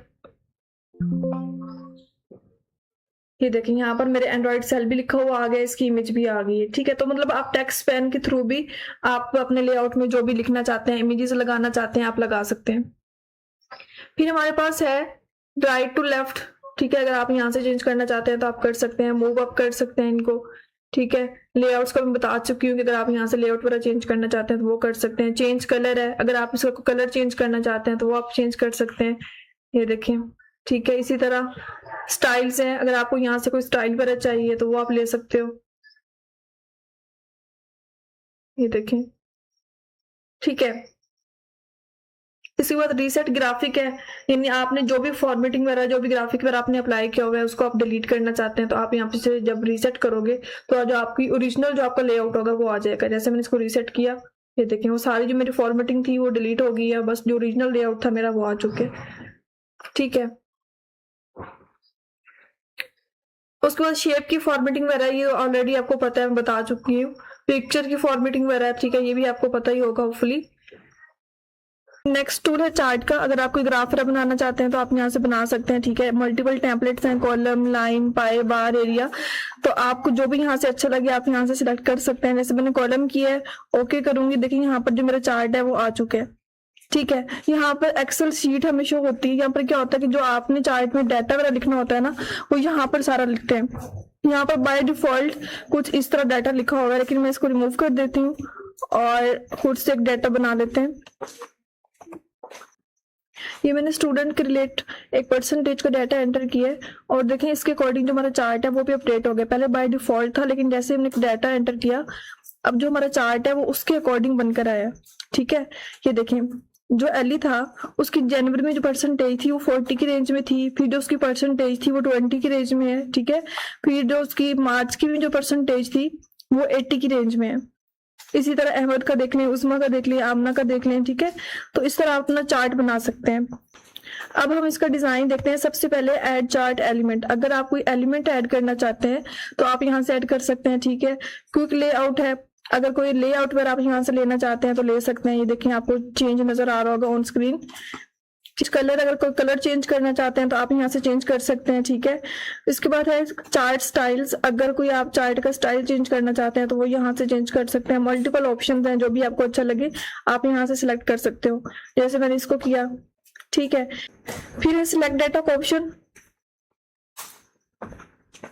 ये देखें यहाँ पर मेरे एंड्रॉइड सेल भी लिखा हुआ आ गया, इसकी इमेज भी आ गई है। ठीक है, तो मतलब आप टेक्स्ट पेन के थ्रू भी आप अपने लेआउट में जो भी लिखना चाहते हैं, इमेजेस लगाना चाहते हैं, आप लगा सकते हैं। फिर हमारे पास है राइट टू लेफ्ट। ठीक है, अगर आप यहाँ से चेंज करना चाहते हैं तो आप कर सकते हैं, मूव अप कर सकते हैं इनको। ठीक है, लेआउट्स का मैं बता चुकी हूँ कि अगर आप यहाँ से लेआउट वगैरह चेंज करना चाहते हैं तो वो कर सकते हैं। चेंज कलर है, अगर आप इसका कलर चेंज करना चाहते हैं तो वो आप चेंज कर सकते हैं। ये देखें, ठीक है। इसी तरह स्टाइल्स हैं, अगर आपको यहाँ से कोई स्टाइल वगैरह चाहिए तो वो आप ले सकते हो। ये देखें, ठीक है। इसके बाद रीसेट ग्राफिक है, यानी आपने जो भी फॉर्मेटिंग वगैरह जो भी ग्राफिक वगैरह आपने अप्लाई किया हुआ है उसको आप डिलीट करना चाहते हैं तो आप यहाँ पे से जब रीसेट करोगे तो जो आपकी ओरिजिनल जो आपका लेआउट होगा वो आ जाएगा। जैसे मैंने इसको रीसेट किया, ये देखें वो सारी जो मेरी फॉर्मेटिंग थी वो डिलीट हो गई है, बस जो ओरिजिनल लेआउट था मेरा वो आ चुके। ठीक है, उसके बाद शेप की फॉर्मेटिंग वगैरह ये ऑलरेडी आपको पता है, मैं बता चुकी हूँ। पिक्चर की फॉर्मेटिंग वगैरह, ठीक है, ये भी आपको पता ही होगा होपफुली। नेक्स्ट टूल है चार्ट का। अगर आप कोई ग्राफ बनाना चाहते हैं तो आप यहाँ से बना सकते हैं। ठीक है, मल्टीपल टेम्पलेट्स हैं, कॉलम, लाइन, पाई, बार, एरिया, तो आपको जो भी यहाँ से अच्छा लगे आप यहाँ से सिलेक्ट कर सकते हैं। जैसे मैंने कॉलम किया है, ओके करूंगी, देखिए यहाँ पर जो मेरा चार्ट है वो आ चुके हैं। ठीक है, यहाँ पर एक्सेल शीट हमेशा होती है। यहाँ पर क्या होता है कि जो आपने चार्ट में डाटा वगैरह लिखना होता है ना, वो यहाँ पर सारा लिखते हैं। यहाँ पर बाय डिफॉल्ट कुछ इस तरह डाटा लिखा होगा, लेकिन मैं इसको रिमूव कर देती हूँ और खुद से एक डाटा बना लेते हैं। ये मैंने स्टूडेंट के रिलेट एक परसेंटेज का डाटा एंटर किया है और देखें इसके अकॉर्डिंग जो हमारा चार्ट है वो भी अपडेट हो गया। पहले बाय डिफॉल्ट था, लेकिन जैसे हमने डाटा एंटर किया अब जो हमारा चार्ट है वो उसके अकॉर्डिंग बनकर आया। ठीक है, ये देखें जो एली था उसकी जनवरी में जो परसेंटेज थी वो 40 की रेंज में थी, फिर जो उसकी परसेंटेज थी वो 20 की रेंज में है। ठीक है, फिर जो उसकी मार्च की भी जो परसेंटेज थी वो 80 की रेंज में है। इसी तरह अहमद का देख लें, उस्मा का देख लें, आमना का देख लें। ठीक है, तो इस तरह आप अपना चार्ट बना सकते हैं। अब हम इसका डिजाइन देखते हैं। सबसे पहले ऐड चार्ट एलिमेंट, अगर आप कोई एलिमेंट ऐड करना चाहते हैं तो आप यहाँ से ऐड कर सकते हैं। ठीक है, क्विक लेआउट है, अगर कोई लेआउट पर आप यहाँ से लेना चाहते हैं तो ले सकते हैं। ये देखिए आपको चेंज नजर आ रहा होगा ऑन स्क्रीन। कलर, अगर कोई कलर चेंज करना चाहते हैं तो आप यहाँ से चेंज कर सकते हैं, ठीक है। इसके बाद है चार्ट स्टाइल्स, अगर कोई आप चार्ट का स्टाइल चेंज करना चाहते हैं तो वो यहाँ से चेंज कर सकते हैं। मल्टीपल ऑप्शन हैं, जो भी आपको अच्छा लगे आप यहाँ से सिलेक्ट कर सकते हो, जैसे मैंने इसको किया, ठीक है। फिर है सिलेक्ट डेटा का ऑप्शन।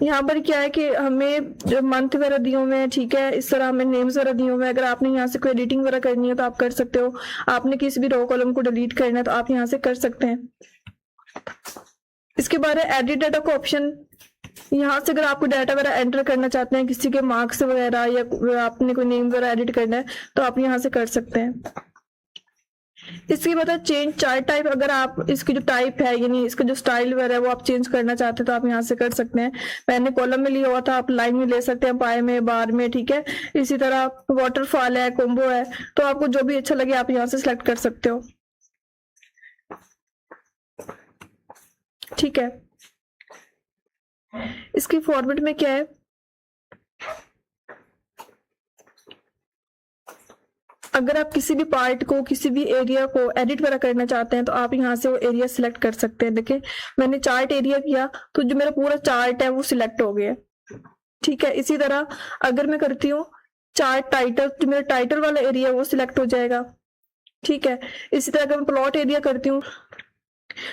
यहाँ पर क्या है कि हमें जो मंथ वगैरह दिए हुए हैं, ठीक है, इस तरह हमें नेम्स वगैरह दिए हुए हैं। अगर आपने यहाँ से कोई एडिटिंग वगैरह करनी है तो आप कर सकते हो। आपने किसी भी रो कॉलम को डिलीट करना है तो आप यहाँ से कर सकते हैं। इसके बाद है एडिट डाटा का ऑप्शन। यहाँ से अगर आपको डाटा वगैरह एंटर करना चाहते हैं, किसी के मार्क्स वगैरह या आपने कोई नेम वगैरह एडिट करना है तो आप यहाँ से कर सकते हैं। इसके बाद चेंज चार्ट टाइप, अगर आप इसकी जो टाइप है यानी इसका जो स्टाइल वगैरह है वो आप चेंज करना चाहते हैं तो आप यहाँ से कर सकते हैं। मैंने कॉलम में लिया हुआ था, आप लाइन में ले सकते हैं, पाए में, बार में, ठीक है। इसी तरह वाटरफॉल है, कॉम्बो है, तो आपको जो भी अच्छा लगे आप यहाँ से सिलेक्ट कर सकते हो, ठीक है। इसकी फॉर्मेट में क्या है, अगर आप किसी भी पार्ट को, किसी भी एरिया को एडिट वगैरह करना चाहते हैं तो आप यहाँ से वो एरिया सिलेक्ट कर सकते हैं। देखिए मैंने चार्ट एरिया किया तो जो मेरा पूरा चार्ट है वो सिलेक्ट हो गया, ठीक है। इसी तरह अगर मैं करती हूँ चार्ट टाइटल, जो मेरा टाइटल वाला एरिया वो सिलेक्ट हो जाएगा, ठीक है। इसी तरह अगर मैं प्लॉट एरिया करती हूँ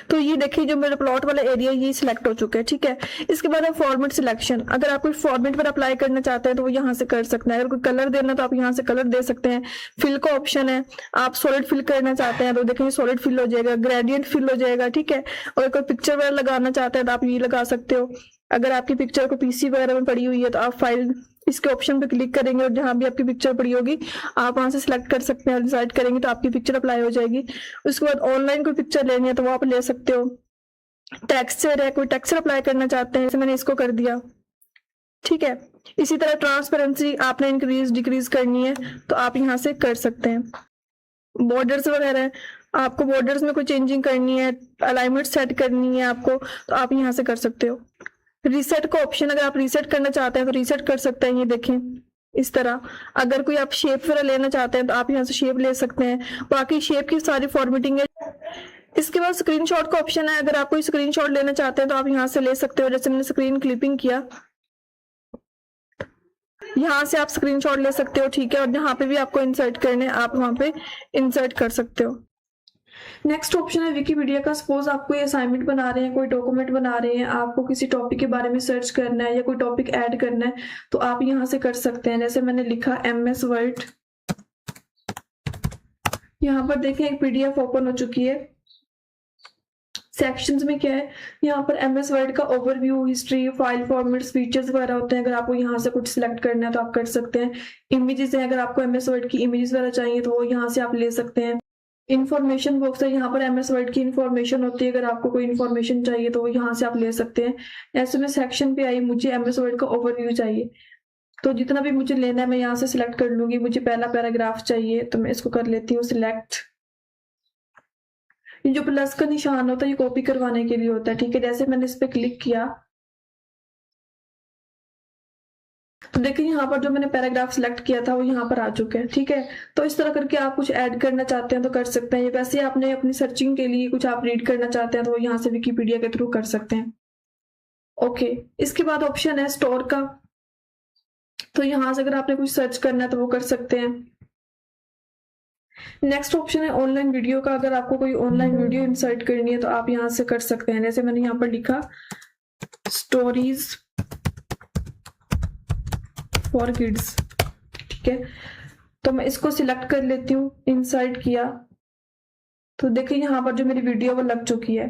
तो ये देखिए जो मेरा प्लॉट वाला एरिया ये सिलेक्ट हो चुका है, ठीक है। इसके बाद है फॉर्मेट सिलेक्शन, अगर आप कोई फॉर्मेट पर अप्लाई करना चाहते हैं तो वो यहाँ से कर सकते हैं। अगर कोई कलर देना तो आप यहाँ से कलर दे सकते हैं। फिल का ऑप्शन है, आप सॉलिड फिल करना चाहते हैं तो देखिए सॉलिड फिल हो जाएगा, ग्रेडियंट फिल हो जाएगा, ठीक है। और कोई पिक्चर वगैरह लगाना चाहते हैं तो आप ये लगा सकते हो। अगर आपकी पिक्चर को पीसी वगैरह में पड़ी हुई है तो आप फाइल इसके ऑप्शन पे क्लिक करेंगे और जहां भी आपकी पिक्चर पड़ी होगी आप वहां से सिलेक्ट कर सकते हैं और डिसाइड करेंगे तो आपकी पिक्चर अप्लाई हो जाएगी। उसके बाद ऑनलाइन कोई पिक्चर लेनी है तो वो आप ले सकते हो। टेक्सचर है, कोई टेक्सचर अप्लाई करना चाहते हैं, जैसे मैंने इसको कर दिया, ठीक है। इसी तरह ट्रांसपेरेंसी आपने इंक्रीज डिक्रीज करनी है तो आप यहाँ से कर सकते हैं। बॉर्डर्स वगैरह, आपको बॉर्डर्स में कोई चेंजिंग करनी है, अलाइनमेंट सेट करनी है आपको तो आप यहाँ से कर सकते हो। रीसेट का ऑप्शन, अगर आप रीसेट करना चाहते हैं तो रीसेट कर सकते हैं, ये देखें इस तरह। अगर कोई आप शेप वगैरह लेना चाहते हैं तो आप यहाँ से शेप ले सकते हैं, बाकी शेप की सारी फॉर्मेटिंग है। इसके बाद स्क्रीनशॉट का ऑप्शन है, अगर आप कोई स्क्रीनशॉट लेना चाहते हैं तो आप यहाँ से ले सकते हो। जैसे मैंने स्क्रीन क्लिपिंग किया, यहाँ से आप स्क्रीनशॉट ले सकते हो, ठीक है। और जहाँ पे भी आपको इंसर्ट करने आप वहां पे इंसर्ट कर सकते हो। नेक्स्ट ऑप्शन है विकिपीडिया का। सपोज आप कोई असाइनमेंट बना रहे हैं, कोई डॉक्यूमेंट बना रहे हैं, आपको किसी टॉपिक के बारे में सर्च करना है या कोई टॉपिक ऐड करना है तो आप यहाँ से कर सकते हैं। जैसे मैंने लिखा MS वर्ड, यहाँ पर देखें एक PDF ओपन हो चुकी है। सेक्शंस में क्या है, यहाँ पर MS वर्ड का overview, history, file formats, features वगैरह होते हैं। अगर आपको यहाँ से कुछ सिलेक्ट करना है तो आप कर सकते हैं। इमेजेस है, अगर आपको MS वर्ड की इमेजेस वगैरह चाहिए तो वो यहाँ से आप ले सकते हैं। इन्फॉर्मेशन बॉक्स है, यहाँ पर MS वर्ड की इन्फॉर्मेशन होती है, अगर आपको कोई इन्फॉर्मेशन चाहिए तो वो यहाँ से आप ले सकते हैं। ऐसे में सेक्शन पे आई, मुझे MS वर्ड का ओवरव्यू चाहिए तो जितना भी मुझे लेना है मैं यहाँ से सिलेक्ट कर लूंगी। मुझे पहला पैराग्राफ चाहिए तो मैं इसको कर लेती हूँ सिलेक्ट। ये जो प्लस का निशान होता है ये कॉपी करवाने के लिए होता है, ठीक है। जैसे मैंने इस पे क्लिक किया तो देखिए यहाँ पर जो मैंने पैराग्राफ सिलेक्ट किया था वो यहाँ पर आ चुका है, ठीक है। तो इस तरह करके आप कुछ ऐड करना चाहते हैं तो कर सकते हैं। वैसे आपने अपनी सर्चिंग के लिए कुछ आप रीड करना चाहते हैं तो वो यहाँ से विकिपीडिया के थ्रू कर सकते हैं। ओके, इसके बाद ऑप्शन है स्टोर का, तो यहाँ से अगर आपने कुछ सर्च करना है तो वो कर सकते हैं। नेक्स्ट ऑप्शन है ऑनलाइन वीडियो का, अगर आपको कोई ऑनलाइन वीडियो इंसर्ट करनी है तो आप यहाँ से कर सकते हैं। जैसे मैंने यहाँ पर लिखा स्टोरीज फॉर किड्स, ठीक है। तो मैं इसको सिलेक्ट कर लेती हूँ, इंसर्ट किया तो देखिए यहाँ पर जो मेरी वीडियो वो लग चुकी है।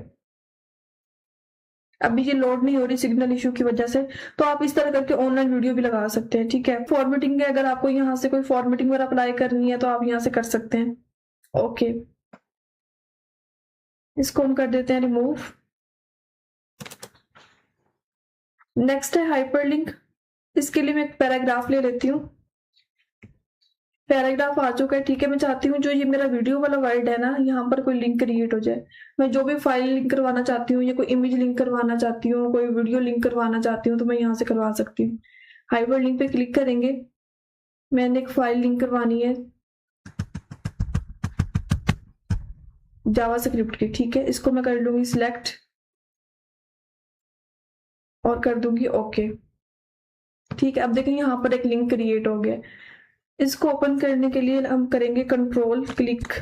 अभी ये लोड नहीं हो रही सिग्नल इशू की वजह से, तो आप इस तरह करके ऑनलाइन वीडियो भी लगा सकते हैं, ठीक है। फॉर्मेटिंग है, अगर आपको यहाँ से कोई फॉर्मेटिंग वगैरह अप्लाई करनी है तो आप यहाँ से कर सकते हैं। ओके, इसको हम कर देते हैं रिमूव। नेक्स्ट है हाइपरलिंक, इसके लिए मैं एक पैराग्राफ ले लेती हूँ। पैराग्राफ आ चुका है, ठीक है। मैं चाहती हूँ जो ये मेरा वीडियो वाला वर्ड है ना, यहाँ पर कोई लिंक क्रिएट हो जाए। मैं जो भी फाइल लिंक करवाना चाहती हूँ या कोई इमेज लिंक करवाना चाहती हूँ, कोई वीडियो लिंक करवाना चाहती हूँ तो मैं यहाँ से करवा सकती हूँ। हाइपर लिंक पे क्लिक करेंगे, मैंने एक फाइल लिंक करवानी है। जावास्क्रिप्ट की, ठीक है। इसको मैं कर लूंगी सिलेक्ट और कर दूंगी ओके, ठीक है। अब देखें यहाँ पर एक लिंक क्रिएट हो गया। इसको ओपन करने के लिए हम करेंगे control click,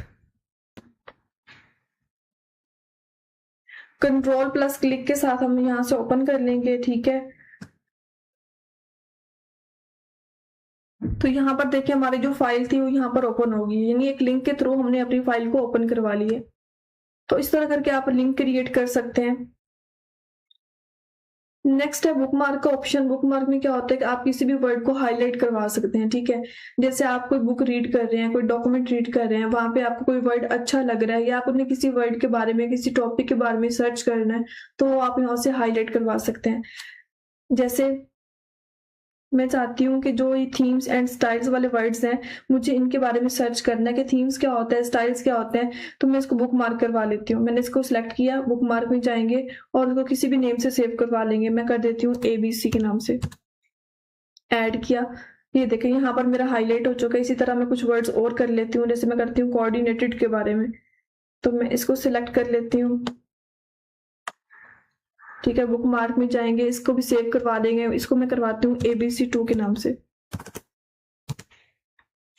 control plus click के साथ हम यहाँ से ओपन कर लेंगे, ठीक है। तो यहाँ पर देखिए हमारी जो फाइल थी वो यहाँ पर ओपन होगी, यानी एक लिंक के थ्रू हमने अपनी फाइल को ओपन करवा ली है। तो इस तरह करके आप लिंक क्रिएट कर सकते हैं। नेक्स्ट है बुकमार्क का ऑप्शन। बुकमार्क में क्या होता है कि आप किसी भी वर्ड को हाईलाइट करवा सकते हैं, ठीक है। जैसे आप कोई बुक रीड कर रहे हैं, कोई डॉक्यूमेंट रीड कर रहे हैं, वहां पे आपको कोई वर्ड अच्छा लग रहा है या आपने किसी वर्ड के बारे में, किसी टॉपिक के बारे में सर्च करना है, तो वो आप यहाँ से हाईलाइट करवा सकते हैं। जैसे मैं चाहती हूँ कि जो ये थीम्स एंड स्टाइल्स वाले वर्ड्स हैं, मुझे इनके बारे में सर्च करना है कि थीम्स क्या होता है, स्टाइल्स क्या होते हैं, तो मैं इसको बुक मार्क करवा लेती हूँ। मैंने इसको सिलेक्ट किया, बुक मार्क में जाएंगे और उसको किसी भी नेम से सेव करवा लेंगे। मैं कर देती हूँ ABC के नाम से, ऐड किया। ये देखें यहाँ पर मेरा हाईलाइट हो चुका है। इसी तरह मैं कुछ वर्ड्स और कर लेती हूँ, जैसे मैं करती हूँ कोऑर्डिनेटेड के बारे में, तो मैं इसको सिलेक्ट कर लेती हूँ, ठीक है। बुक मार्क में जाएंगे, इसको भी सेव करवा देंगे। इसको मैं करवाती हूँ ABC2 के नाम से,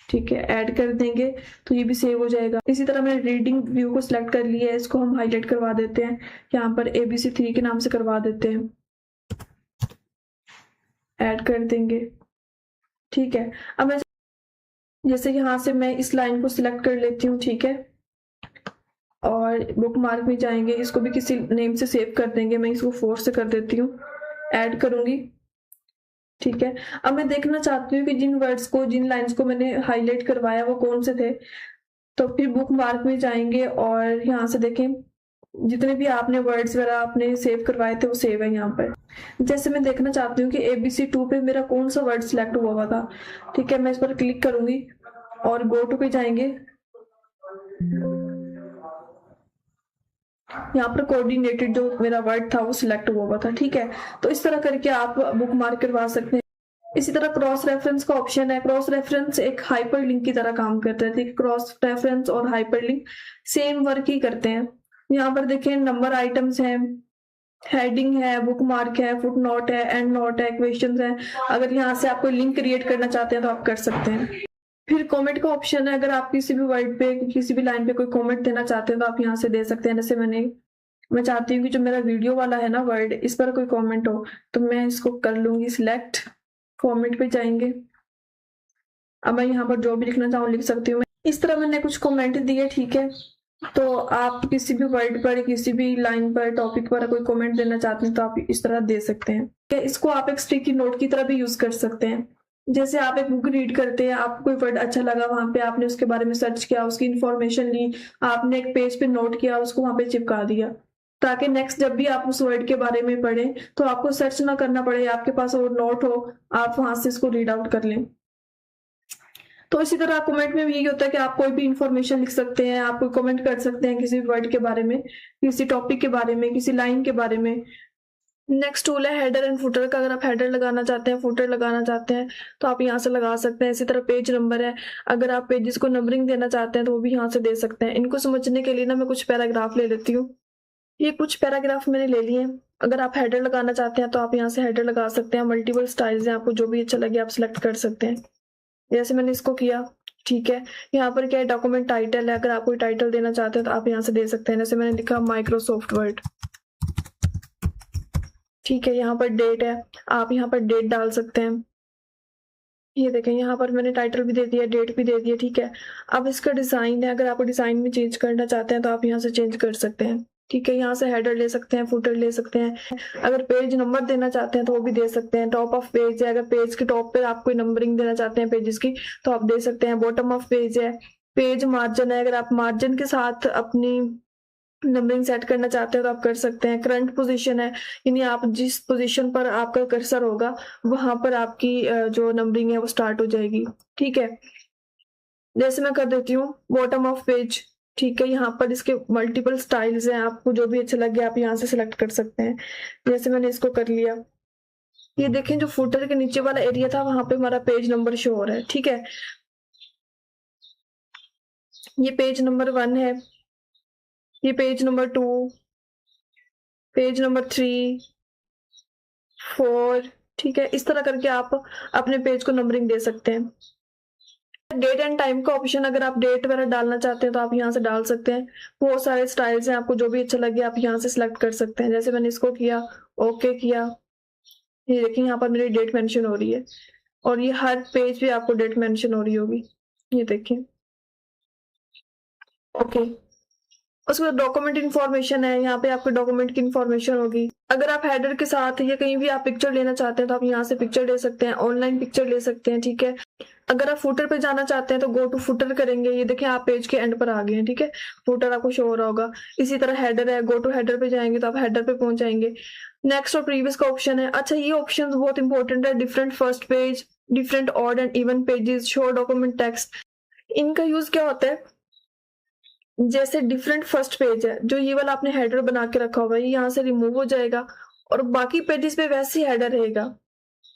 ठीक है, ऐड कर देंगे तो ये भी सेव हो जाएगा। इसी तरह मैंने रीडिंग व्यू को सिलेक्ट कर लिया है, इसको हम हाईलाइट करवा देते हैं, यहाँ पर ABC3 के नाम से करवा देते हैं, ऐड कर देंगे, ठीक है। अब मैं जैसे यहाँ से मैं इस लाइन को सिलेक्ट कर लेती हूँ, ठीक है, और बुक मार्क में जाएंगे, इसको भी किसी नेम से सेव कर देंगे। मैं इसको 4 से कर देती हूँ, ऐड करूंगी, ठीक है। अब मैं देखना चाहती हूँ कि जिन वर्ड्स को, जिन लाइंस को मैंने हाईलाइट करवाया वो कौन से थे। तो फिर बुक मार्क में जाएंगे और यहाँ से देखें जितने भी आपने वर्ड्स वगैरह आपने सेव करवाए थे वो सेव है यहाँ पर। जैसे मैं देखना चाहती हूँ कि ABC2 पे मेरा कौन सा वर्ड सिलेक्ट हुआ था, ठीक है। मैं इस पर क्लिक करूंगी और गो टू पे जाएंगे, यहाँ पर कोऑर्डिनेटेड जो मेरा वर्ड था वो सिलेक्ट हुआ था, ठीक है। तो इस तरह करके आप बुक मार्क करवा सकते हैं। इसी तरह क्रॉस रेफरेंस का ऑप्शन है। क्रॉस रेफरेंस एक हाइपरलिंक की तरह काम करता है, ठीक। क्रॉस रेफरेंस और हाइपरलिंक सेम वर्क ही करते हैं। यहाँ पर देखें नंबर आइटम्स हैं, हेडिंग है, बुक मार्क है, फुट नोट है, एंड नोट है, क्वेश्चंस है। अगर यहाँ से आप कोई लिंक क्रिएट करना चाहते हैं तो आप कर सकते हैं। फिर कमेंट का ऑप्शन है। अगर आप किसी भी वर्ड पे, किसी भी लाइन पे कोई कमेंट देना चाहते हैं तो आप यहाँ से दे सकते हैं। जैसे मैं चाहती हूँ कि जो मेरा वीडियो वाला है ना वर्ड, इस पर कोई कमेंट हो, तो मैं इसको कर लूंगी सिलेक्ट, कमेंट पे जाएंगे। अब मैं यहाँ पर जो भी लिखना चाहूँ लिख सकती हूँ। इस तरह मैंने कुछ कमेंट दिए, ठीक है। तो आप किसी भी वर्ड पर, किसी भी लाइन पर, टॉपिक पर कोई कमेंट देना चाहते हैं तो आप इस तरह दे सकते हैं। इसको आप एक स्टिकी नोट की तरह भी यूज कर सकते हैं। जैसे आप एक बुक रीड करते हैं, आपको कोई वर्ड अच्छा लगा, वहां पे आपने उसके बारे में सर्च किया, उसकी इंफॉर्मेशन ली, आपने एक पेज पे नोट किया, उसको वहां पे चिपका दिया, ताकि नेक्स्ट जब भी आप उस वर्ड के बारे में पढ़ें तो आपको सर्च ना करना पड़े, आपके पास वो नोट हो, आप वहां से इसको रीड आउट कर लें। तो इसी तरह कमेंट में भी यही होता है कि आप कोई भी इंफॉर्मेशन लिख सकते हैं, आप कोई कमेंट कर सकते हैं किसी भी वर्ड के बारे में, किसी टॉपिक के बारे में, किसी लाइन के बारे में। नेक्स्ट टूल है हेडर एंड फुटर का। अगर आप हेडर लगाना चाहते हैं, फुटर लगाना चाहते हैं तो आप यहाँ से लगा सकते हैं। इसी तरह पेज नंबर है, अगर आप पेजेस को नंबरिंग देना चाहते हैं तो वो भी यहाँ से दे सकते हैं। इनको समझने के लिए ना मैं कुछ पैराग्राफ ले लेती हूँ। ये कुछ पैराग्राफ मैंने ले लिए हैं। अगर आप हेडर लगाना चाहते हैं तो आप यहाँ से हेडर लगा सकते हैं। मल्टीपल स्टाइल्स हैं, आपको जो भी अच्छा लगे आप सिलेक्ट कर सकते हैं। जैसे मैंने इसको किया, ठीक है। यहाँ पर क्या है, डॉक्यूमेंट टाइटल है। अगर आप कोई टाइटल देना चाहते हैं तो आप यहाँ से दे सकते हैं। जैसे मैंने लिखा माइक्रोसॉफ्ट वर्ड, ठीक है। यहाँ पर डेट है, आप यहाँ पर डेट डाल सकते हैं। ये देखें यहाँ पर मैंने टाइटल भी दे दिया, डेट भी दे दिया, ठीक है। अब इसका डिजाइन है, अगर आप डिजाइन में चेंज करना चाहते हैं तो आप यहाँ से चेंज कर सकते हैं, ठीक है। यहाँ से हेडर ले सकते हैं, फुटर ले सकते हैं। अगर पेज नंबर देना चाहते हैं तो वो भी दे सकते हैं। टॉप ऑफ पेज है, अगर पेज के टॉप पे आप कोई नंबरिंग देना चाहते हैं पेजेस की तो आप दे सकते हैं। बॉटम ऑफ पेज है, पेज मार्जिन है, अगर आप मार्जिन के साथ अपनी नंबरिंग सेट करना चाहते हैं तो आप कर सकते हैं। करंट पोजीशन है, यानी आप जिस पोजीशन पर आपका कर्सर होगा वहां पर आपकी जो नंबरिंग है वो स्टार्ट हो जाएगी, ठीक है। जैसे मैं कर देती हूँ बॉटम ऑफ पेज, ठीक है। यहाँ पर इसके मल्टीपल स्टाइल्स हैं, आपको जो भी अच्छा लगे आप यहाँ से सिलेक्ट कर सकते हैं। जैसे मैंने इसको कर लिया। ये देखें जो फुटर के नीचे वाला एरिया था वहां पे हमारा पेज नंबर शो हो रहा है, ठीक है। ये पेज नंबर 1 है, ये पेज नंबर 2, पेज नंबर 3, 4, ठीक है। इस तरह करके आप अपने पेज को नंबरिंग दे सकते हैं। डेट एंड टाइम का ऑप्शन, अगर आप डेट वगैरह डालना चाहते हैं तो आप यहाँ से डाल सकते हैं। बहुत सारे स्टाइल्स हैं, आपको जो भी अच्छा लगे आप यहाँ से सिलेक्ट कर सकते हैं। जैसे मैंने इसको किया, ओके किया, ये देखिए यहाँ पर मेरी डेट मेंशन हो रही है और ये हर पेज पे आपको डेट मेंशन हो रही होगी, ये देखिए, ओके। उसके बाद डॉक्यूमेंट इन्फॉर्मेशन है, यहाँ पे आपके डॉक्यूमेंट की इन्फॉर्मेशन होगी। अगर आप हेडर के साथ या कहीं भी आप पिक्चर लेना चाहते हैं तो आप यहाँ से पिक्चर ले सकते हैं, ऑनलाइन पिक्चर ले सकते हैं, ठीक है। अगर आप फुटर पे जाना चाहते हैं तो गो टू फुटर करेंगे, ये देखिए आप पेज के एंड पर आ गए हैं, ठीक है। फुटर आपको शो हो रहा होगा। इसी तरह हेडर है, गो टू हेडर पे जाएंगे तो आप हेडर पे पहुंच जाएंगे। नेक्स्ट और प्रीवियस का ऑप्शन है। अच्छा, ये ऑप्शन बहुत इंपॉर्टेंट है। Different first page, different odd and even pages, show document text. इनका यूज क्या होता है, जैसे डिफरेंट फर्स्ट पेज है, जो ये वाला आपने हेडर बना के रखा होगा, ये यहाँ से रिमूव हो जाएगा और बाकी पेजेस पे वैसे ही हेडर रहेगा,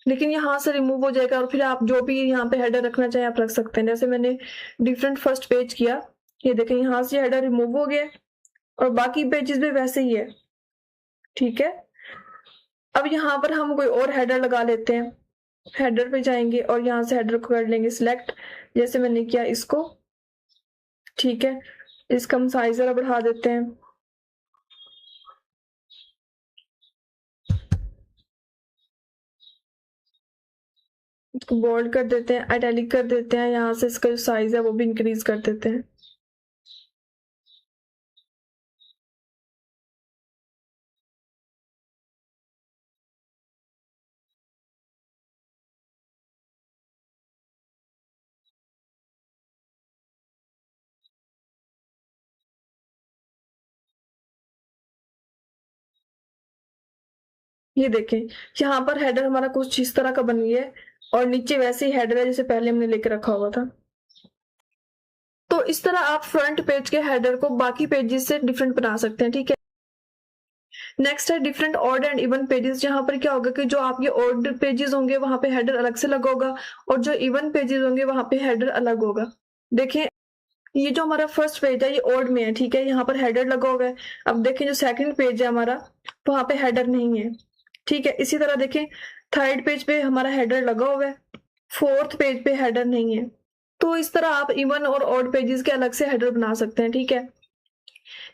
लेकिन यहाँ से रिमूव हो जाएगा और फिर आप जो भी यहाँ पे हेडर रखना चाहें आप रख सकते हैं। जैसे मैंने डिफरेंट फर्स्ट पेज किया, ये देखें यहाँ से हेडर रिमूव हो गया और बाकी पेजेस पे वैसे ही है, ठीक है। अब यहाँ पर हम कोई और हेडर लगा लेते हैं। हेडर पे जाएंगे और यहाँ से हेडर को कर लेंगे सिलेक्ट, जैसे मैंने किया इसको, ठीक है। इसका हम साइज जरा बढ़ा देते हैं, इसको बोल्ड कर देते हैं, इटैलिक कर देते हैं, यहाँ से इसका जो साइज है वो भी इंक्रीज कर देते हैं। ये देखें यहाँ पर हेडर हमारा कुछ इस तरह का बन गया है और नीचे वैसे ही हेडर है जैसे पहले हमने लेके रखा हुआ था। तो इस तरह आप फ्रंट पेज के हेडर को बाकी पेजेस से डिफरेंट बना सकते हैं, ठीक है। नेक्स्ट है different odd and even pages. जहां पर क्या होगा कि जो आपके ऑड पेजेस होंगे वहां पे हेडर अलग से लगा होगा और जो इवन पेजेस होंगे वहां पे हेडर अलग होगा। देखें ये जो हमारा फर्स्ट पेज है ये ऑड में है, ठीक है, यहाँ पर हेडर लगा हुआ है। अब देखें जो सेकंड पेज है हमारा वहां पे हेडर नहीं है, ठीक है। इसी तरह देखें थर्ड पेज पे हमारा हेडर लगा हुआ है, फोर्थ पेज पे हेडर नहीं है। तो इस तरह आप इवन और ऑड पेजेस के अलग से हेडर बना सकते हैं, ठीक है।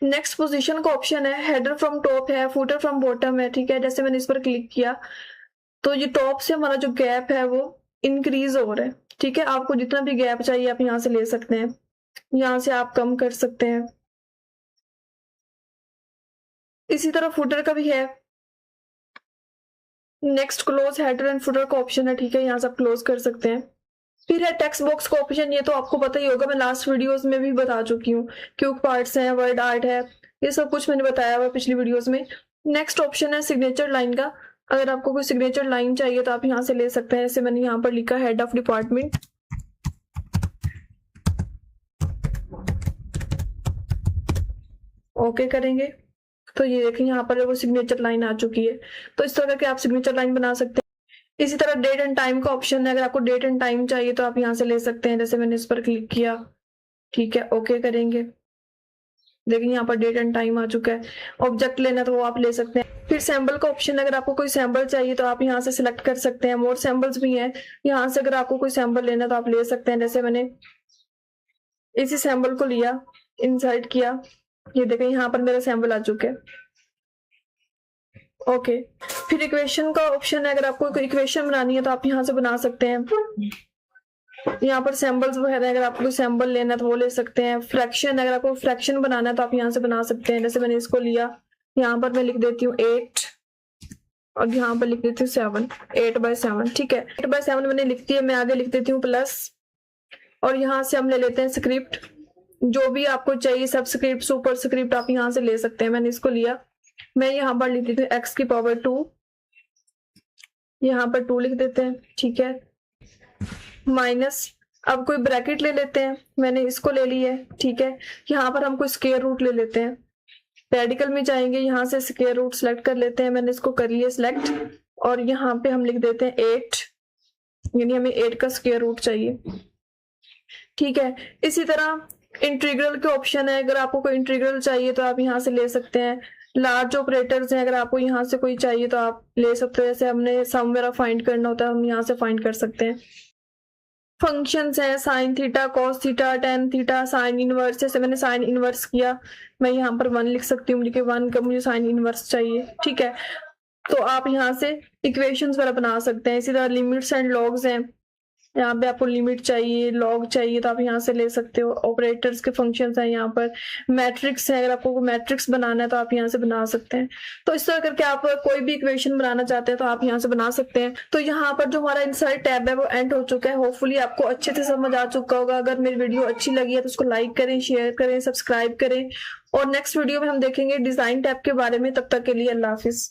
नेक्स्ट पोजीशन का ऑप्शन है, हेडर फ्रॉम टॉप है, फुटर फ्रॉम बॉटम है, ठीक है। जैसे मैंने इस पर क्लिक किया तो ये टॉप से हमारा जो गैप है वो इंक्रीज हो रहा है, ठीक है। आपको जितना भी गैप चाहिए आप यहाँ से ले सकते हैं, यहाँ से आप कम कर सकते हैं। इसी तरह फुटर का भी है। Next close header and footer का ऑप्शन है, ठीक है, यहाँ से आप क्लोज कर सकते हैं। फिर है टेक्स्ट बॉक्स का ऑप्शन, ये तो आपको पता ही होगा, मैं लास्ट वीडियोस में भी बता चुकी हूँ। क्यूब पार्ट्स हैं, वर्ड आर्ट है, ये सब कुछ मैंने बताया हुआ पिछली वीडियोस में। नेक्स्ट ऑप्शन है सिग्नेचर लाइन का। अगर आपको कोई सिग्नेचर लाइन चाहिए तो आप यहाँ से ले सकते हैं। जैसे मैंने यहाँ पर लिखा हेड ऑफ डिपार्टमेंट, ओके करेंगे तो ये देखें यहाँ पर वो सिग्नेचर लाइन आ चुकी है। तो इस तरह के आप सिग्नेचर लाइन बना सकते हैं। इसी तरह डेट एंड टाइम का ऑप्शन है, अगर आपको डेट एंड टाइम चाहिए तो आप यहाँ से ले सकते हैं। जैसे मैंने इस पर क्लिक किया, ठीक है, ओके करेंगे, देखिए यहाँ पर डेट एंड टाइम आ चुका है। ऑब्जेक्ट लेना तो वो आप ले सकते हैं। फिर सैम्बल का ऑप्शन, अगर आपको कोई सैम्बल चाहिए तो आप यहाँ से सिलेक्ट कर सकते हैं। मोर सैम्बल्स भी हैं, यहाँ से अगर आपको कोई सैम्बल लेना तो आप ले सकते हैं। जैसे मैंने इसी सैम्बल को लिया, इंसर्ट किया, ये देखें यहाँ पर मेरा सैम्बल आ चुका है, ओके। फिर इक्वेशन का ऑप्शन है, अगर आपको कोई इक्वेशन बनानी है तो आप यहाँ से बना सकते हैं। यहाँ पर सैम्बल्स वगैरह, अगर आपको सैम्बल लेना है तो वो ले सकते हैं। फ्रैक्शन, अगर आपको फ्रैक्शन बनाना है तो आप यहाँ से बना सकते हैं। जैसे मैंने इसको लिया, यहाँ पर मैं लिख देती हूँ 8 और यहाँ पर लिख देती हूँ 7, 8/7, ठीक है। 8/7 मैंने लिख दिया, मैं आगे लिख देती हूँ प्लस और यहाँ से हम ले लेते हैं स्क्रिप्ट, जो भी आपको चाहिए, सब स्क्रिप्ट, सुपर स्क्रिप्ट आप यहाँ से ले सकते हैं। मैंने इसको लिया, मैं यहाँ पर लिख देती हूँ x⁻², यहाँ पर 2 लिख देते हैं, ठीक है, माइनस, अब कोई ब्रैकेट ले लेते हैं, मैंने इसको ले ली है, ठीक है। यहाँ पर हम कोई स्क्वायर रूट ले लेते हैं, रेडिकल में जाएंगे, यहाँ से स्क्वायर रूट सेलेक्ट कर लेते हैं, मैंने इसको कर लिया सिलेक्ट और यहाँ पे हम लिख देते हैं 8, यानी हमें 8 का स्क्वायर रूट चाहिए, ठीक है। इसी तरह इंटीग्रल के ऑप्शन है, अगर आपको कोई इंटीग्रल चाहिए तो आप यहाँ से ले सकते हैं। लार्ज ऑपरेटर्स हैं, अगर आपको यहाँ से कोई चाहिए तो आप ले सकते हो। जैसे हमने सम वगैरह फाइंड करना होता है, हम यहाँ से फाइंड कर सकते हैं। फंक्शंस है sine theta, cos theta, tan theta, sine inverse. जैसे मैंने साइन इनवर्स किया, मैं यहाँ पर 1 लिख सकती हूँ, मुझे 1 का मुझे साइन इनवर्स चाहिए, ठीक है। तो आप यहाँ से इक्वेशंस वगैरह बना सकते हैं। इसी तरह लिमिट्स एंड लॉग्स हैं, यहाँ पे आपको लिमिट चाहिए, लॉग चाहिए तो आप यहाँ से ले सकते हो। ऑपरेटर्स के फंक्शंस हैं यहाँ पर। मैट्रिक्स है, अगर आपको मैट्रिक्स बनाना है तो आप यहाँ से बना सकते हैं। तो इस तरह करके आप कोई भी इक्वेशन बनाना चाहते हैं तो आप यहाँ से बना सकते हैं। तो यहाँ पर जो हमारा इंसर्ट टैब है वो एंड हो चुका है। होपफुली आपको अच्छे से समझ आ चुका होगा। अगर मेरी वीडियो अच्छी लगी है तो उसको लाइक करें, शेयर करें, सब्सक्राइब करें, और नेक्स्ट वीडियो में हम देखेंगे डिजाइन टैब के बारे में। तब तक के लिए अल्लाह हाफिज।